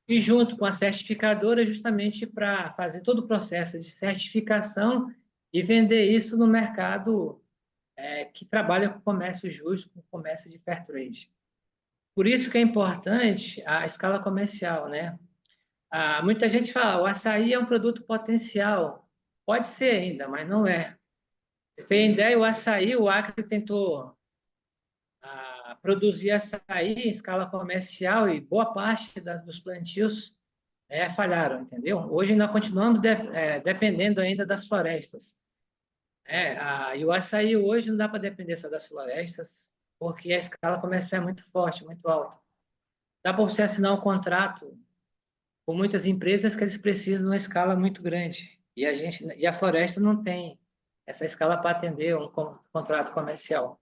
e junto com a certificadora, justamente para fazer todo o processo de certificação e vender isso no mercado que trabalha com comércio justo, com comércio de fair trade. Por isso que é importante a escala comercial, né? Muita gente fala, o açaí é um produto potencial. Pode ser ainda, mas não é. Você tem ideia, o açaí, o Acre tentou produzir açaí em escala comercial e boa parte dos plantios falharam, entendeu? Hoje nós continuamos dependendo ainda das florestas. E o açaí hoje não dá para depender só das florestas, porque a escala comercial é muito forte, muito alta. Dá para você assinar um contrato com muitas empresas que eles precisam de uma escala muito grande. E a floresta não tem essa escala para atender um contrato comercial.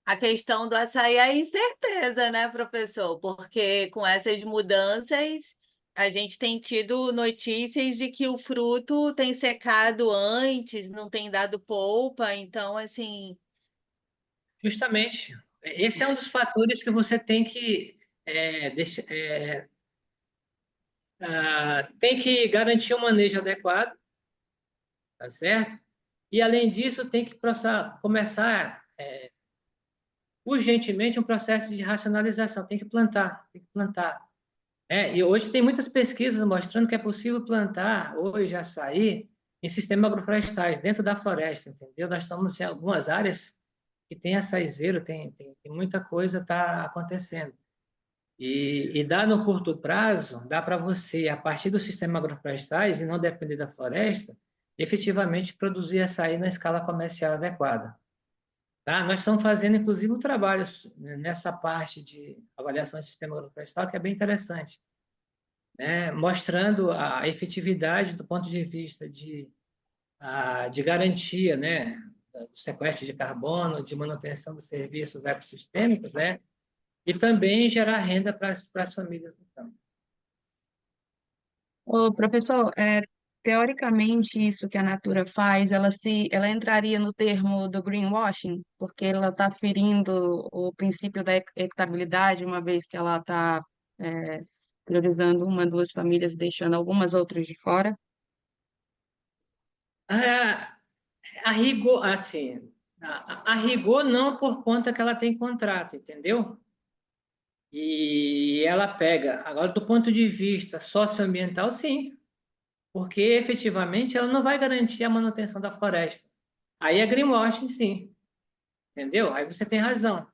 A questão do açaí é a incerteza, né, professor? Porque com essas mudanças, a gente tem tido notícias de que o fruto tem secado antes, não tem dado polpa, então, assim. Justamente. Esse é um dos fatores que você tem que tem que garantir um manejo adequado, tá certo? E, além disso, tem que começar urgentemente um processo de racionalização. Tem que plantar, tem que plantar. E hoje tem muitas pesquisas mostrando que é possível plantar hoje açaí em sistemas agroflorestais, dentro da floresta, entendeu? Nós estamos em algumas áreas que tem açaizeiro, tem muita coisa está acontecendo. E dá no curto prazo, dá para você, a partir do sistema agroflorestais, e não depender da floresta, efetivamente produzir açaí na escala comercial adequada. Tá? Nós estamos fazendo, inclusive, um trabalho nessa parte de avaliação de sistema agroflorestal, que é bem interessante, né? Mostrando a efetividade do ponto de vista de garantia, né? Do sequestro de carbono, de manutenção dos serviços ecossistêmicos, né? E também gerar renda para as famílias do campo. Ô, professor, teoricamente isso que a Natura faz, ela entraria no termo do greenwashing, porque ela está ferindo o princípio da equitabilidade, uma vez que ela está priorizando uma, duas famílias, deixando algumas outras de fora. A rigor, assim, a rigor não por conta que ela tem contrato, entendeu? E ela pega. Agora, do ponto de vista socioambiental, sim, porque efetivamente ela não vai garantir a manutenção da floresta. Aí é greenwashing, sim, entendeu? Aí você tem razão.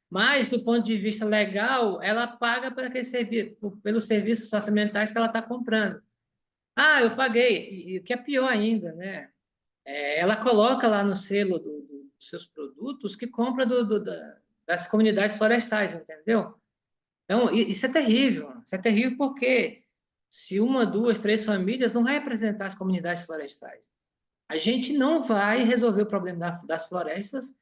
Mas, do ponto de vista legal, ela paga pelos serviços socioambientais que ela está comprando. Eu paguei, e o que é pior ainda, né? Ela coloca lá no selo dos seus produtos que compra das comunidades florestais, entendeu? Então, isso é terrível porque se uma, duas, três famílias não vai representar as comunidades florestais. A gente não vai resolver o problema das florestas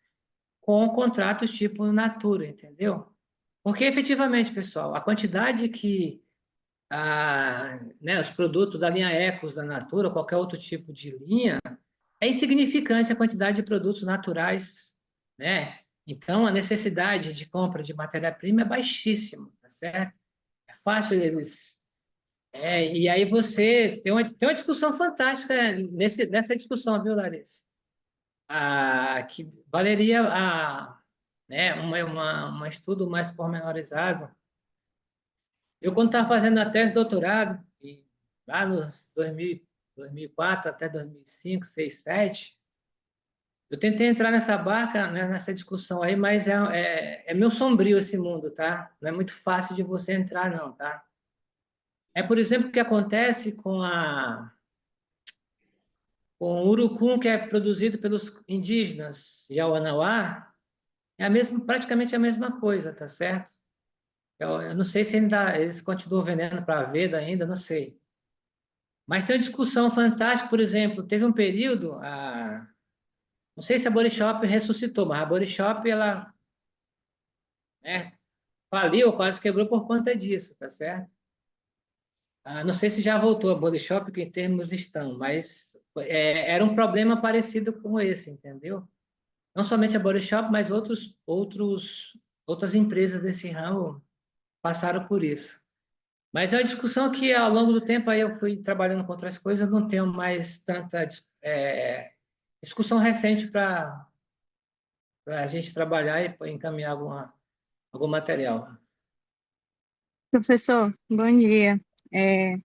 com contratos tipo Natura, entendeu? Porque, efetivamente, pessoal, a quantidade que os produtos da linha Ecos da Natura, qualquer outro tipo de linha, é insignificante a quantidade de produtos naturais, né? Então, a necessidade de compra de matéria-prima é baixíssima, tá certo? É fácil eles... e aí você tem uma discussão fantástica nessa discussão, viu, Larissa? Que valeria né, um estudo mais pormenorizado. Eu, quando estava fazendo a tese de doutorado, lá nos 2000 2004 até 2005, 6, 7. Eu tentei entrar nessa barca, né, nessa discussão aí, mas é meio sombrio esse mundo, tá? Não é muito fácil de você entrar, não, tá? É, por exemplo, o que acontece com o urucum, que é produzido pelos indígenas Yawanawá, é praticamente a mesma coisa, tá certo? Eu não sei se ainda eles continuam vendendo para a Veda ainda, não sei. Mas tem uma discussão fantástica, por exemplo, teve um período, não sei se a Body Shop ressuscitou, mas a Body Shop, ela, né, faliu, quase quebrou por conta disso, tá certo? Não sei se já voltou a Body Shop, que em termos estão, mas era um problema parecido com esse, entendeu? Não somente a Body Shop, mas outras empresas desse ramo passaram por isso. Mas é uma discussão que, ao longo do tempo, aí eu fui trabalhando com outras coisas, não tenho mais tanta discussão recente para a gente trabalhar e encaminhar algum material. Professor, bom dia. É,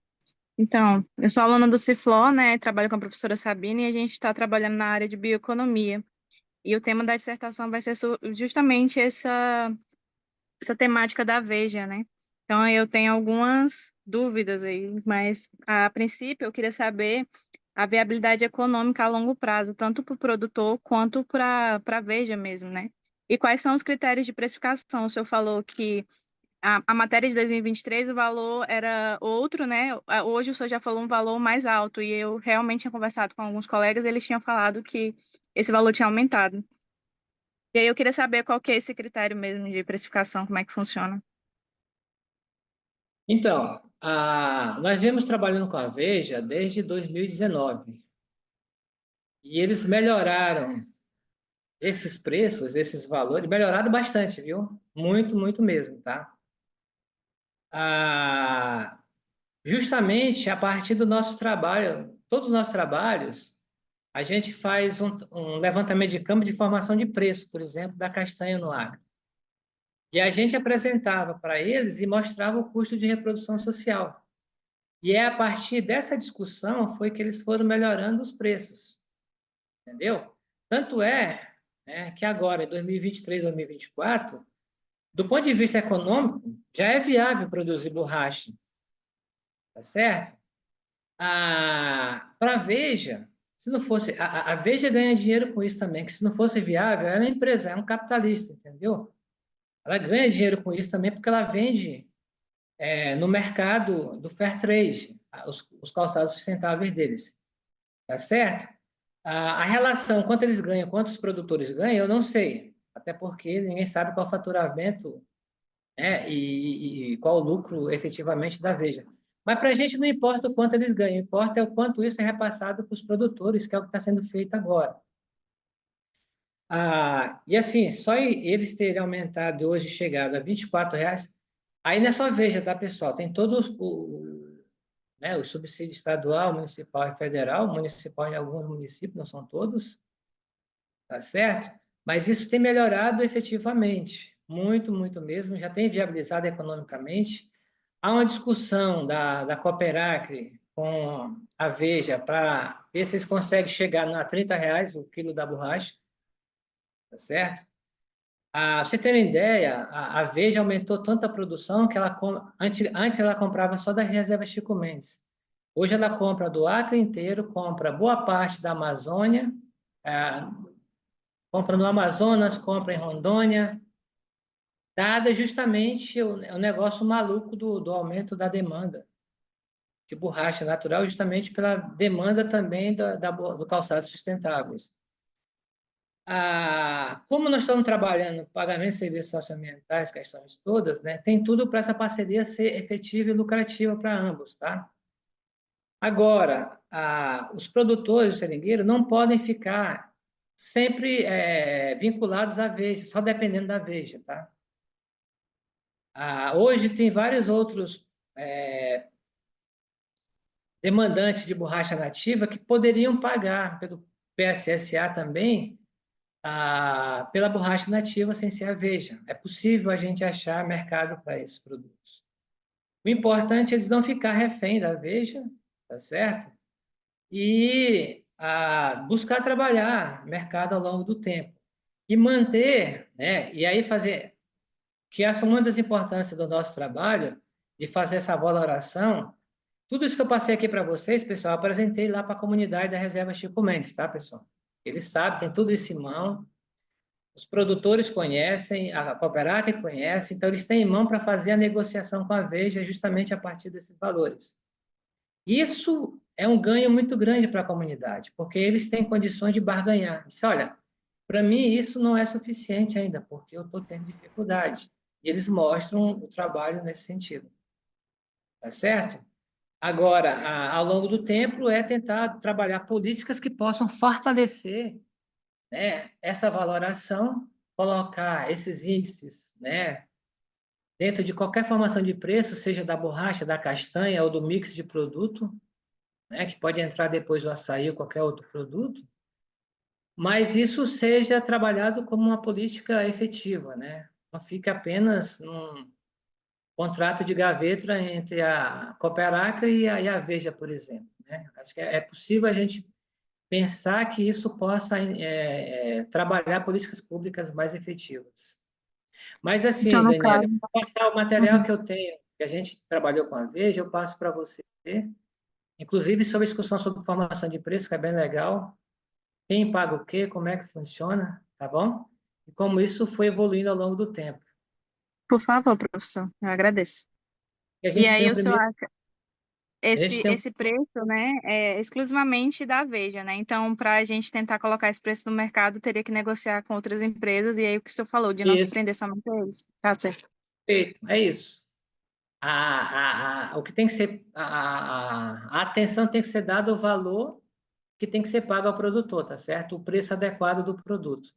então, eu sou aluna do Cifló, né? Trabalho com a professora Sabine e a gente está trabalhando na área de bioeconomia. E o tema da dissertação vai ser justamente essa temática da Veja, né? Então, eu tenho algumas dúvidas aí, mas a princípio eu queria saber a viabilidade econômica a longo prazo, tanto para o produtor quanto para a Veja mesmo, né? E quais são os critérios de precificação? O senhor falou que a matéria de 2023, o valor era outro, né? Hoje o senhor já falou um valor mais alto, e eu realmente tinha conversado com alguns colegas, eles tinham falado que esse valor tinha aumentado. E aí eu queria saber qual que é esse critério mesmo de precificação, como é que funciona. Então, nós viemos trabalhando com a Veja desde 2019 e eles melhoraram esses preços, esses valores, melhoraram bastante, viu? Muito, muito mesmo, tá? Justamente a partir do nosso trabalho, todos os nossos trabalhos, a gente faz um levantamento de campo de formação de preço, por exemplo, da castanha no Acre. E a gente apresentava para eles e mostrava o custo de reprodução social. E a partir dessa discussão foi que eles foram melhorando os preços, entendeu? Tanto é, né, que agora, em 2023, 2024, do ponto de vista econômico, já é viável produzir borracha, tá certo? Para a Veja, se não fosse, a Veja ganha dinheiro com isso também, que se não fosse viável, ela é uma empresa, é um capitalista, entendeu? Ela ganha dinheiro com isso também porque ela vende no mercado do fair trade, os calçados sustentáveis deles, tá certo? A relação, quanto eles ganham, quantos produtores ganham, eu não sei, até porque ninguém sabe qual é o faturamento, né, e qual o lucro efetivamente da Veja. Mas para a gente não importa o quanto eles ganham, importa é o quanto isso é repassado para os produtores, que é o que está sendo feito agora. E assim, só eles terem aumentado hoje, chegado a R$ 24, aí não é só Veja, tá, pessoal? Tem todo né, o subsídio estadual, municipal e federal, municipal em alguns municípios, não são todos, tá certo? Mas isso tem melhorado efetivamente, muito, muito mesmo, já tem viabilizado economicamente. Há uma discussão da Cooperacre com a Veja para ver se eles conseguem chegar a R$ 30 o quilo da borracha, tá certo? Você ter uma ideia, a Veja aumentou tanto a produção que antes ela comprava só da reserva Chico Mendes. Hoje ela compra do Acre inteiro, compra boa parte da Amazônia, compra no Amazonas, compra em Rondônia, dada justamente o negócio maluco do aumento da demanda de borracha natural, justamente pela demanda também do calçado sustentáveis. Como nós estamos trabalhando pagamento de serviços socioambientais, questões todas, né, tem tudo para essa parceria ser efetiva e lucrativa para ambos, tá? Agora, os produtores de seringueiro não podem ficar sempre vinculados à Veja, só dependendo da Veja, tá? Hoje tem vários outros demandantes de borracha nativa que poderiam pagar pelo PSSA também pela borracha nativa sem ser a Veja. É possível a gente achar mercado para esses produtos. O importante é eles não ficar refém da Veja, tá certo? e buscar trabalhar mercado ao longo do tempo. E manter, né? E aí fazer, que essa é uma das importâncias do nosso trabalho, de fazer essa valoração. Tudo isso que eu passei aqui para vocês, pessoal, eu apresentei lá para a comunidade da Reserva Chico Mendes, tá, pessoal? Eles sabem, tem tudo isso em mão. Os produtores conhecem, a Cooperac conhece, então eles têm em mão para fazer a negociação com a Veja justamente a partir desses valores. Isso é um ganho muito grande para a comunidade, porque eles têm condições de barganhar. Diz, olha, para mim isso não é suficiente ainda, porque eu estou tendo dificuldade. E eles mostram o trabalho nesse sentido. Tá certo? Agora, ao longo do tempo, é tentar trabalhar políticas que possam fortalecer, né, essa valoração, colocar esses índices, né, dentro de qualquer formação de preço, seja da borracha, da castanha ou do mix de produto, né, que pode entrar depois do açaí ou qualquer outro produto, mas isso seja trabalhado como uma política efetiva, né? Não fique apenas num contrato de gaveta entre a Cooperacre e a Veja, por exemplo, né? Acho que é possível a gente pensar que isso possa trabalhar políticas públicas mais efetivas. Mas Então, assim, no Daniela, caso, eu vou passar o material uhum. que eu tenho, que a gente trabalhou com a Veja, eu passo para você, inclusive sobre a discussão sobre formação de preço, que é bem legal, quem paga o quê, como é que funciona, tá bom? E como isso foi evoluindo ao longo do tempo. Por favor, professor, eu agradeço. E a E gente tem aí o o senhor primeiro, acha a gente tem esse preço, né, é exclusivamente da Veja, né? Então, para a gente tentar colocar esse preço no mercado, teria que negociar com outras empresas, e aí o que o senhor falou, de não se isso, prender somente a eles. Tá certo. feito, é isso. O que tem que ser, a atenção tem que ser dada ao valor que tem que ser pago ao produtor, tá certo? O preço adequado do produto,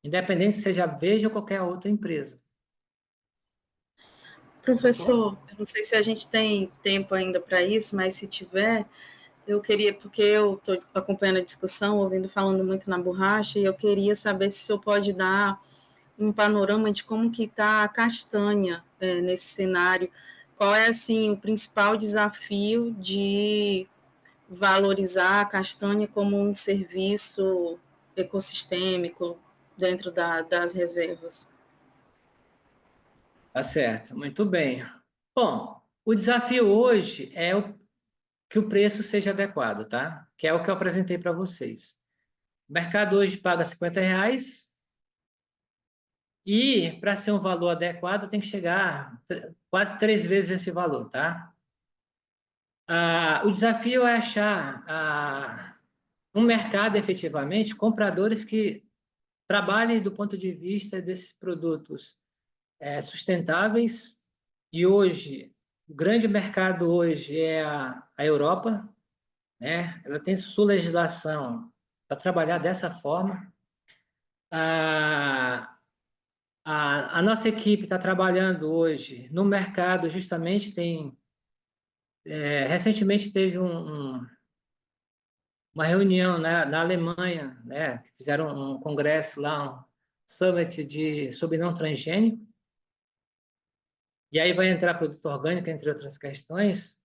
independente se seja a Veja ou qualquer outra empresa. Doutor? Professor, eu não sei se a gente tem tempo ainda para isso, mas se tiver, eu queria, porque eu estou acompanhando a discussão, ouvindo falando muito na borracha, e eu queria saber se o senhor pode dar um panorama de como que está a castanha nesse cenário. Qual é, assim, o principal desafio de valorizar a castanha como um serviço ecossistêmico dentro das reservas? Tá certo, muito bem. Bom, o desafio hoje é que o preço seja adequado, tá? Que é o que eu apresentei para vocês. O mercado hoje paga R$ 50 e, para ser um valor adequado, tem que chegar quase 3 vezes esse valor, tá? O desafio é achar um mercado, efetivamente, compradores que trabalhem do ponto de vista desses produtos sustentáveis. E hoje, o grande mercado hoje é a Europa, né? Ela tem sua legislação para trabalhar dessa forma. A nossa equipe está trabalhando hoje no mercado, justamente recentemente teve uma reunião, né, na Alemanha, né? Fizeram um congresso lá, um summit sobre não transgênico, e aí vai entrar produto orgânico, entre outras questões,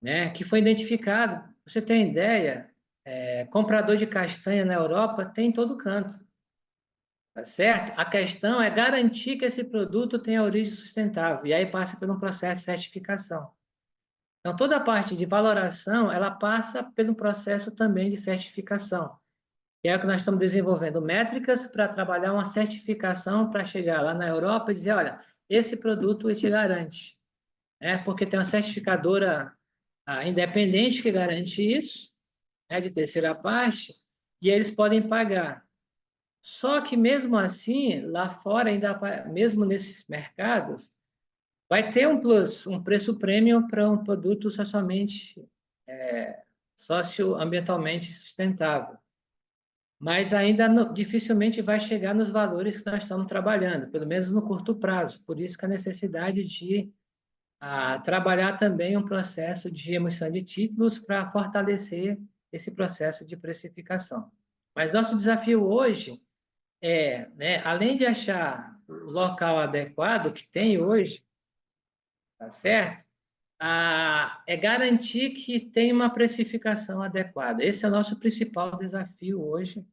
né, que foi identificado. Pra você tem ideia, comprador de castanha na Europa tem em todo canto, tá certo? A questão é garantir que esse produto tenha origem sustentável, e aí passa por um processo de certificação. Então, toda a parte de valoração, ela passa pelo processo também de certificação, que é o que nós estamos desenvolvendo métricas para trabalhar uma certificação para chegar lá na Europa e dizer, olha, esse produto te garante, né? Porque tem uma certificadora independente que garante isso, né, de terceira parte, e eles podem pagar. Só que mesmo assim, lá fora, ainda vai, mesmo nesses mercados, vai ter um plus, um preço premium para um produto socialmente, socioambientalmente sustentável. Mas ainda dificilmente vai chegar nos valores que nós estamos trabalhando, pelo menos no curto prazo. Por isso que a necessidade de trabalhar também um processo de emissão de títulos para fortalecer esse processo de precificação. Mas nosso desafio hoje né, além de achar o local adequado que tem hoje, tá certo? é garantir que tem uma precificação adequada. Esse é o nosso principal desafio hoje,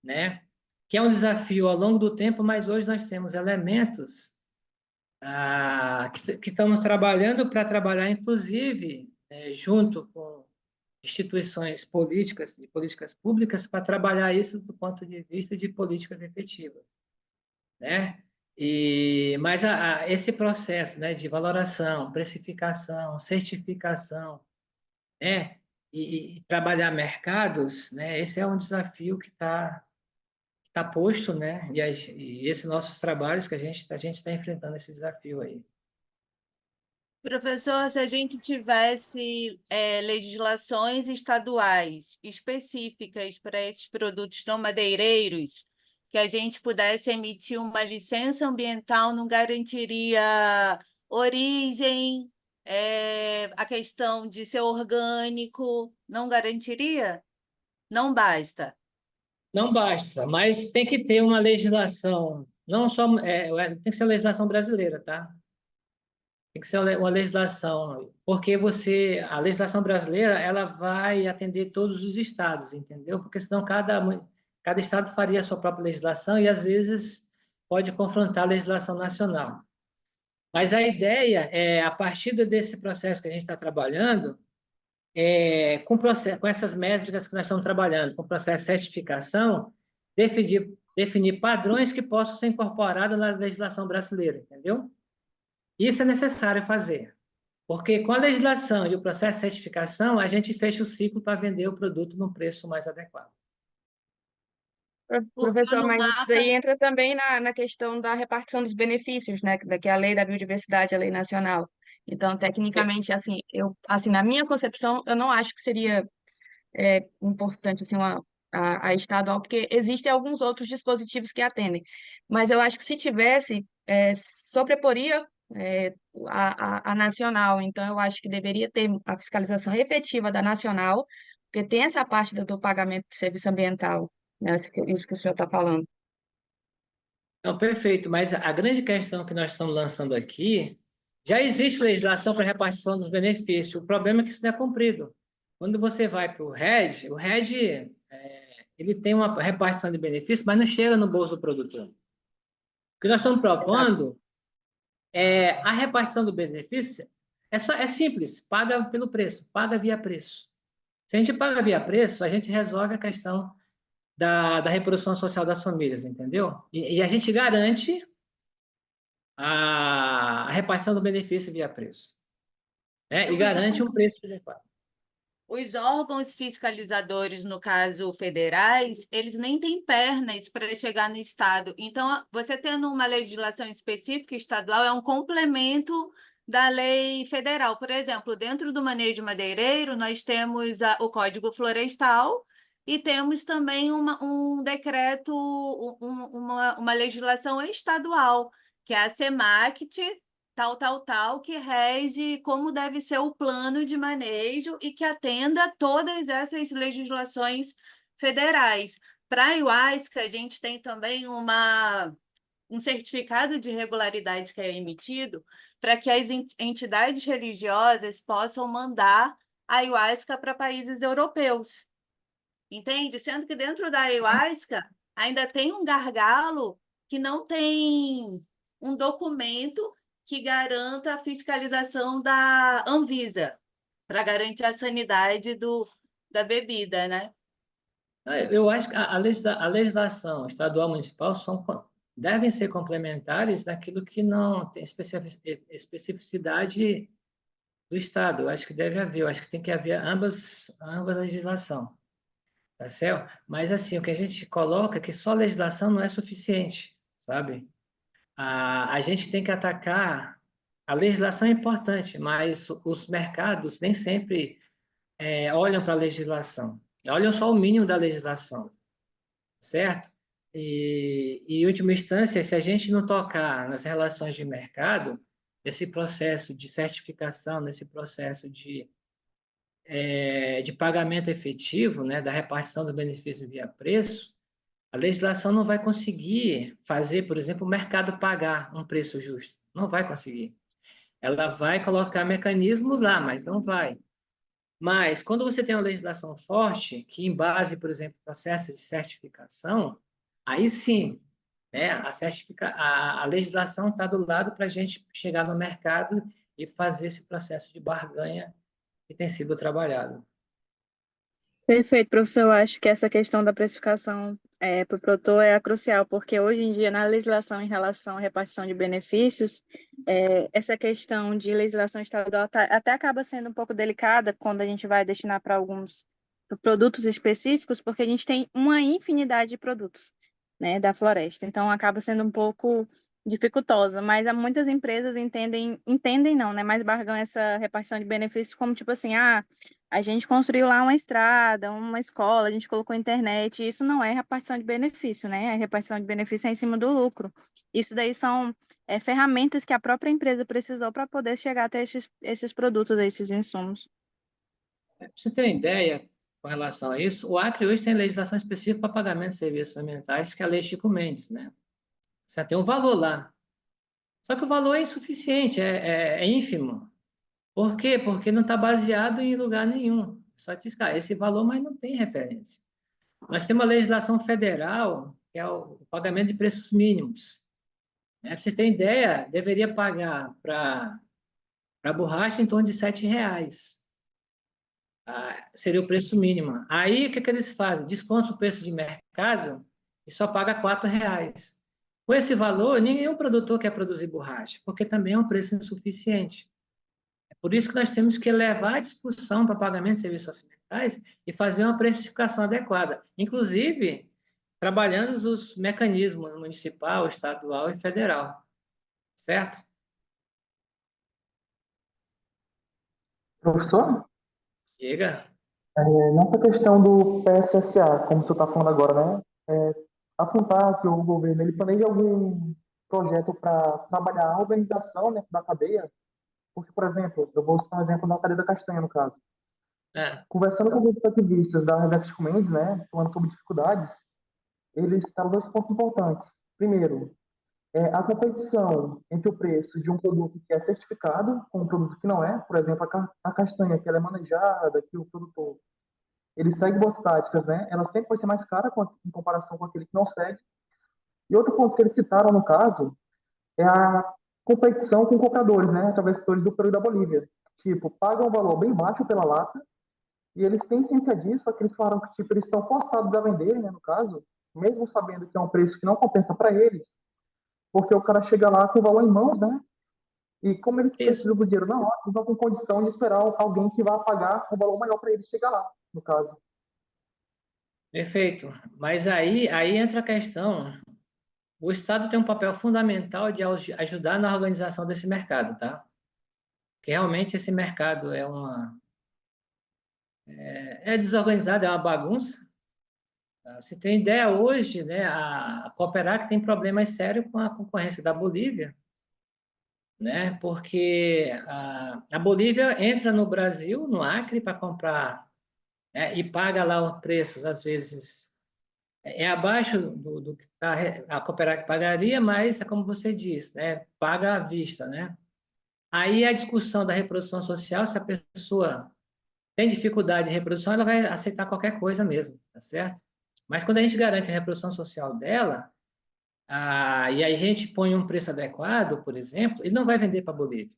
né? Que é um desafio ao longo do tempo, mas hoje nós temos elementos que estamos trabalhando para trabalhar, inclusive, junto com instituições políticas, de políticas públicas, para trabalhar isso do ponto de vista de políticas efetivas, né? Mas esse processo, né, de valoração, precificação, certificação, né, e trabalhar mercados, né, esse é um desafio que está posto, né, e esses nossos trabalhos que a gente está enfrentando esse desafio aí. Professor, se a gente tivesse legislações estaduais específicas para esses produtos não madeireiros, que a gente pudesse emitir uma licença ambiental, não garantiria origem, a questão de ser orgânico, não garantiria? Não basta. Não basta, mas tem que ter uma legislação, não só, tem que ser a legislação brasileira, tá? Tem que ser uma legislação, porque a legislação brasileira, ela vai atender todos os estados, entendeu? Porque senão cada estado faria a sua própria legislação e, às vezes, pode confrontar a legislação nacional. Mas a ideia é, a partir desse processo que a gente está trabalhando, com essas métricas que nós estamos trabalhando, com o processo de certificação, definir padrões que possam ser incorporados na legislação brasileira, entendeu? Isso é necessário fazer, porque com a legislação e o processo de certificação, a gente fecha o ciclo para vender o produto num preço mais adequado. Porque Professor, no mas isso daí mapa. entra também na questão da repartição dos benefícios, né? Que é a lei da biodiversidade, a lei nacional. Então, tecnicamente, assim, na minha concepção, eu não acho que seria importante assim a estadual, porque existem alguns outros dispositivos que atendem. Mas eu acho que se tivesse, sobreporia a nacional. Então, eu acho que deveria ter a fiscalização efetiva da nacional, porque tem essa parte do pagamento de serviço ambiental, né? Isso que o senhor está falando. Não, perfeito, mas a grande questão que nós estamos lançando aqui, já existe legislação para repartição dos benefícios, o problema é que isso não é cumprido. Quando você vai para o RED, ele tem uma repartição de benefícios, mas não chega no bolso do produtor. O que nós estamos propondo a repartição do benefício é simples, paga pelo preço, paga via preço. Se a gente paga via preço, a gente resolve a questão da reprodução social das famílias, entendeu? E a gente garante a repartição do benefício via preço, né? E garante um preço adequado. Os órgãos fiscalizadores, no caso federais, eles nem têm pernas para chegar no Estado. Então, você tendo uma legislação específica estadual é um complemento da lei federal. Por exemplo, dentro do manejo madeireiro, nós temos o Código Florestal e temos também um decreto, uma legislação estadual, que é a SEMACT, tal, que rege como deve ser o plano de manejo e que atenda a todas essas legislações federais. Para a ayahuasca, a gente tem também um certificado de regularidade que é emitido para que as entidades religiosas possam mandar a ayahuasca para países europeus. Entende? Sendo que dentro da ayahuasca ainda tem um gargalo que não tem um documento que garanta a fiscalização da Anvisa, para garantir a sanidade da bebida, né? Eu acho que a legislação estadual e municipal devem ser complementares daquilo que não tem especificidade do Estado. Eu acho que deve haver, eu acho que tem que haver ambas legislações. Tá certo? Mas, assim, o que a gente coloca é que só legislação não é suficiente, sabe? A gente tem que atacar... A legislação é importante, mas os mercados nem sempre olham para a legislação. Olham só o mínimo da legislação, certo? Em última instância, se a gente não tocar nas relações de mercado, esse processo de certificação, nesse processo de pagamento efetivo, né, da repartição do benefício via preço, a legislação não vai conseguir fazer, por exemplo, o mercado pagar um preço justo. Não vai conseguir. ela vai colocar mecanismos lá, mas não vai. Mas, quando você tem uma legislação forte, que embase, por exemplo, processos de certificação, aí sim, né, a legislação está do lado para a gente chegar no mercado e fazer esse processo de barganha que tem sido trabalhado. Perfeito, professor. Eu acho que essa questão da precificação para o produtor é a crucial, porque hoje em dia, na legislação em relação à repartição de benefícios, essa questão de legislação estadual até acaba sendo um pouco delicada quando a gente vai destinar para alguns produtos específicos, porque a gente tem uma infinidade de produtos, né, da floresta. Então, acaba sendo um pouco dificultosa, mas há muitas empresas entendem não, né, mas barganham essa repartição de benefícios como tipo assim, a gente construiu lá uma estrada, uma escola, a gente colocou internet, isso não é repartição de benefício, né? A repartição de benefício é em cima do lucro. Isso daí são ferramentas que a própria empresa precisou para poder chegar até esses produtos, esses insumos. Pra você ter uma ideia com relação a isso, o Acre hoje tem legislação específica para pagamento de serviços ambientais, que é a Lei Chico Mendes, né? Você tem um valor lá. Só que o valor é insuficiente, é ínfimo. Por quê? Porque não está baseado em lugar nenhum. Só diz, cara, esse valor, mas não tem referência. Nós temos uma legislação federal, que é o pagamento de preços mínimos. Para você ter ideia, deveria pagar para borracha em torno de R$ 7. Seria o preço mínimo. Aí, o que eles fazem? Descontam o preço de mercado e só paga R$ 4. Com esse valor, nenhum produtor quer produzir borracha, porque também é um preço insuficiente. É por isso que nós temos que levar a discussão para pagamento de serviços ambientais e fazer uma precificação adequada, inclusive trabalhando os mecanismos municipal, estadual e federal, certo? Professor, Diga. nessa questão do PSSA, como o senhor está falando agora, né? Apontar que o governo ele planeja algum projeto para trabalhar a organização, né, da cadeia, porque, por exemplo, eu vou citar um exemplo da cadeia da castanha, no caso. É, Conversando com os ativistas da Rebex Mendes, né, falando sobre dificuldades, eles citaram dois pontos importantes. Primeiro, a competição entre o preço de um produto que é certificado com um produto que não é, por exemplo, a castanha, que ela é manejada, que o produtor ele segue boas práticas, né? Ela sempre vai ser mais cara em comparação com aquele que não segue. E outro ponto que eles citaram, no caso, é a competição com compradores, né? Através do Peru e da Bolívia. Tipo, pagam um valor bem baixo pela lata, e eles têm ciência disso, só que eles falaram que tipo, eles são forçados a vender, né, no caso, mesmo sabendo que é um preço que não compensa para eles, porque o cara chega lá com o valor em mãos, né? E como eles isso. precisam do dinheiro na hora, eles não têm condição de esperar alguém que vá pagar um valor maior para eles chegar lá, no caso. Perfeito. Mas aí entra a questão. O Estado tem um papel fundamental de ajudar na organização desse mercado, tá? Porque realmente esse mercado é desorganizado, é uma bagunça. Tá? Você tem ideia hoje, né? A Cooperac tem problemas sérios com a concorrência da Bolívia, né? Porque a Bolívia entra no Brasil, no Acre, para comprar, né? E paga lá os preços, às vezes abaixo do que a Cooperac pagaria, mas é como você disse, né? Paga à vista, né? Aí a discussão da reprodução social, se a pessoa tem dificuldade de reprodução, ela vai aceitar qualquer coisa mesmo, tá certo? Mas quando a gente garante a reprodução social dela, e a gente põe um preço adequado, por exemplo, ele não vai vender para a Bolívia,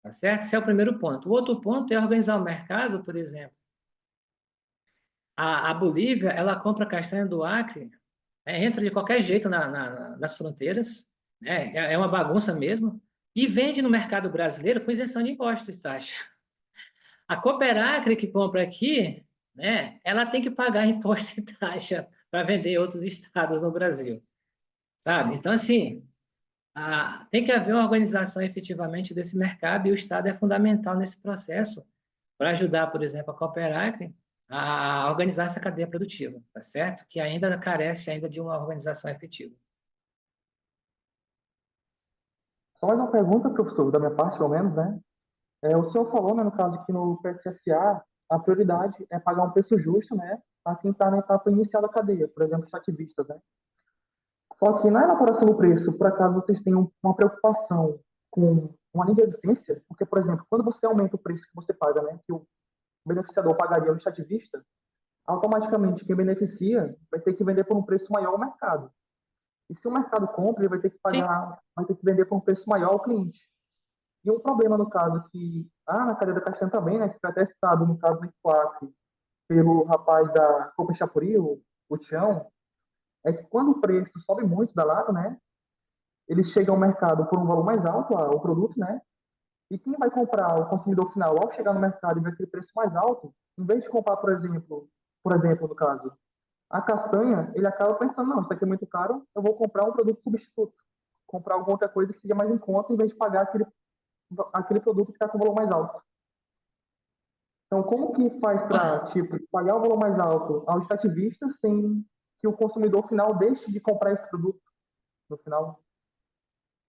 tá certo? Esse é o primeiro ponto. O outro ponto é organizar o mercado, por exemplo. A Bolívia, ela compra castanha do Acre, entra de qualquer jeito nas fronteiras, né? É uma bagunça mesmo, e vende no mercado brasileiro com isenção de impostos, taxa. A Cooperacre que compra aqui, né, ela tem que pagar imposto e taxa para vender em outros estados no Brasil, sabe? Então, assim, tem que haver uma organização efetivamente desse mercado e o Estado é fundamental nesse processo para ajudar, por exemplo, a Cooperacre a organizar essa cadeia produtiva, tá certo? Que ainda carece ainda de uma organização efetiva. Só mais uma pergunta, professor, da minha parte, pelo menos, né? O senhor falou, né, no caso, que no PSSA a prioridade é pagar um preço justo, né, a quem está na etapa inicial da cadeia, por exemplo, os ativistas, né? Só que na elaboração do preço, por acaso vocês têm uma preocupação com uma linha de existência, porque, por exemplo, quando você aumenta o preço que você paga, né, que o beneficiador pagaria ao extrativista, automaticamente quem beneficia vai ter que vender por um preço maior ao mercado. E se o mercado compra, ele vai ter que Sim. pagar, vai ter que vender por um preço maior ao cliente. E um problema no caso que, na cadeia da castanha também, né, que foi até citado no caso do Squawk, pelo rapaz da Copa Chapuri, o Tião, é que quando o preço sobe muito da lata, né, eles chegam ao mercado por um valor mais alto, o produto, né, e quem vai comprar, o consumidor final, ao chegar no mercado e ver aquele preço mais alto, em vez de comprar, por exemplo, no caso, a castanha, ele acaba pensando, não, isso aqui é muito caro, eu vou comprar um produto substituto, comprar alguma outra coisa que seja mais em conta, em vez de pagar aquele produto que está com o valor mais alto. Então, como que faz para, tipo, pagar o valor mais alto ao extrativista sem que o consumidor final deixe de comprar esse produto no final?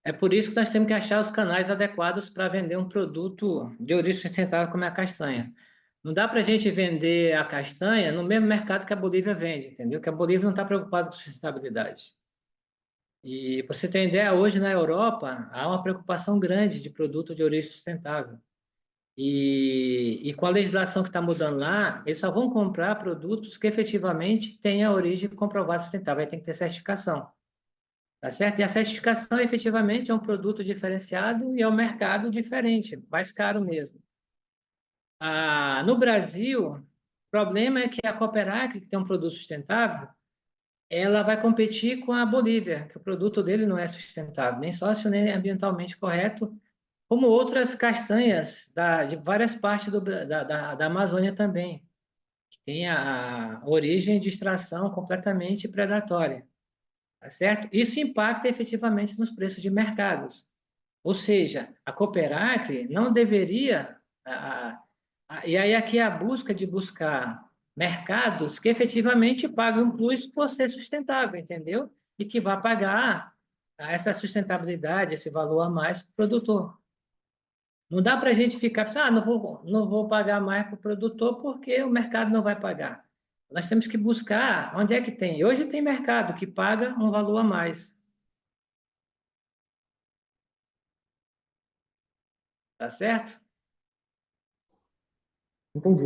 É por isso que nós temos que achar os canais adequados para vender um produto de origem sustentável como é a castanha. Não dá para a gente vender a castanha no mesmo mercado que a Bolívia vende, entendeu? Que a Bolívia não está preocupada com sustentabilidade. E, para você ter ideia, hoje na Europa há uma preocupação grande de produto de origem sustentável. E com a legislação que está mudando lá, eles só vão comprar produtos que efetivamente tenham a origem comprovada sustentável, aí tem que ter certificação. Tá certo? E a certificação, efetivamente, é um produto diferenciado e é um mercado diferente, mais caro mesmo. No Brasil, o problema é que a Cooperacre, que tem um produto sustentável, ela vai competir com a Bolívia, que o produto dele não é sustentável, nem sócio, nem ambientalmente correto, como outras castanhas de várias partes da Amazônia também, que tem a origem de extração completamente predatória. Tá certo? Isso impacta efetivamente nos preços de mercados. Ou seja, a Cooperacre não deveria. E aí aqui é a busca de buscar mercados que efetivamente pagam um plus por ser sustentável, entendeu? E que vá pagar essa sustentabilidade, esse valor a mais para o produtor. Não dá para a gente ficar pensando, não vou pagar mais para o produtor porque o mercado não vai pagar. Nós temos que buscar onde é que tem. Hoje tem mercado que paga um valor a mais. Tá certo? Entendi.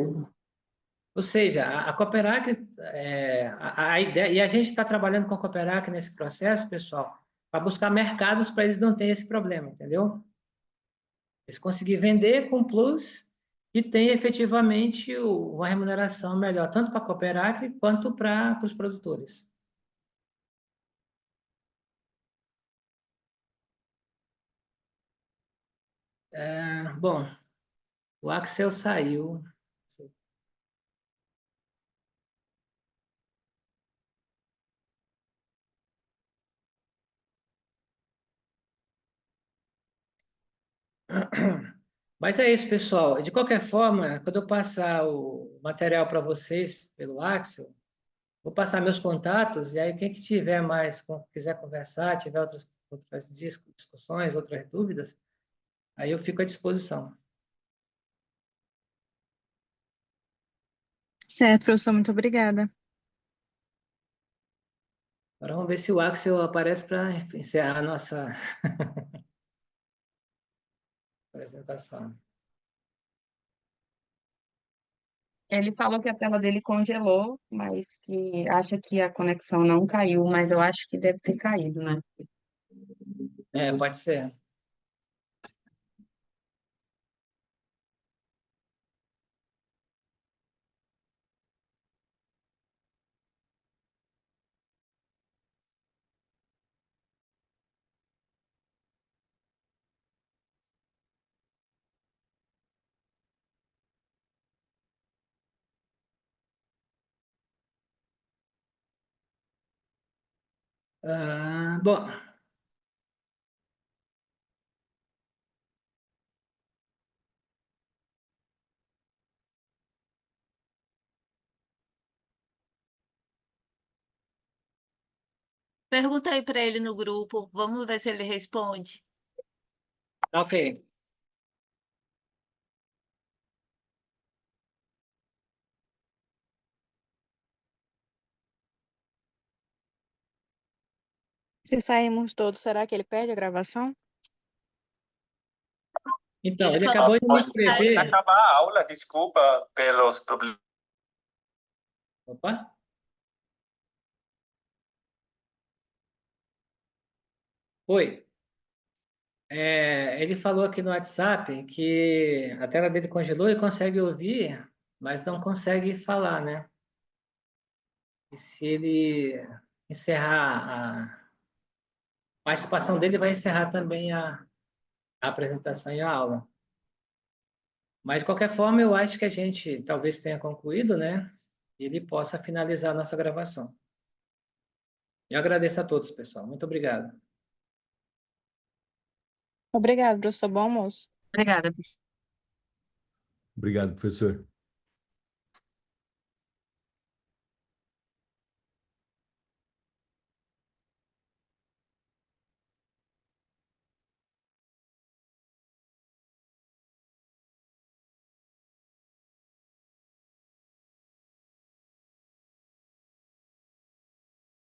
Ou seja, a Cooperac, a ideia, e a gente está trabalhando com a Cooperac nesse processo, pessoal, para buscar mercados para eles não terem esse problema, entendeu? Eles conseguirem vender com plus e tem efetivamente uma remuneração melhor, tanto para a Cooperac quanto para os produtores. Bom, o Axel saiu. Mas é isso, pessoal. De qualquer forma, quando eu passar o material para vocês pelo Axel, vou passar meus contatos, e aí quem que tiver mais, quiser conversar, tiver outras discussões, outras dúvidas, aí eu fico à disposição. Certo, professor, muito obrigada. Agora vamos ver se o Axel aparece para encerrar a nossa apresentação. Ele falou que a tela dele congelou, mas que acha que a conexão não caiu, mas eu acho que deve ter caído, né? Pode ser. Bom, Pergunta aí para ele no grupo, vamos ver se ele responde. ok. Se sairmos todos, será que ele perde a gravação? Então, Ele ele falou acabou de me Pode escrever. acabar a aula, desculpa pelos problemas. Opa! Oi. Ele falou aqui no WhatsApp que a tela dele congelou e consegue ouvir, mas não consegue falar, né? E se ele encerrar a participação dele, vai encerrar também a apresentação e a aula. Mas, de qualquer forma, eu acho que a gente talvez tenha concluído, né? E ele possa finalizar a nossa gravação. Eu agradeço a todos, pessoal. Muito obrigado. Obrigado, professor. Bom almoço. Obrigada. Obrigado, professor.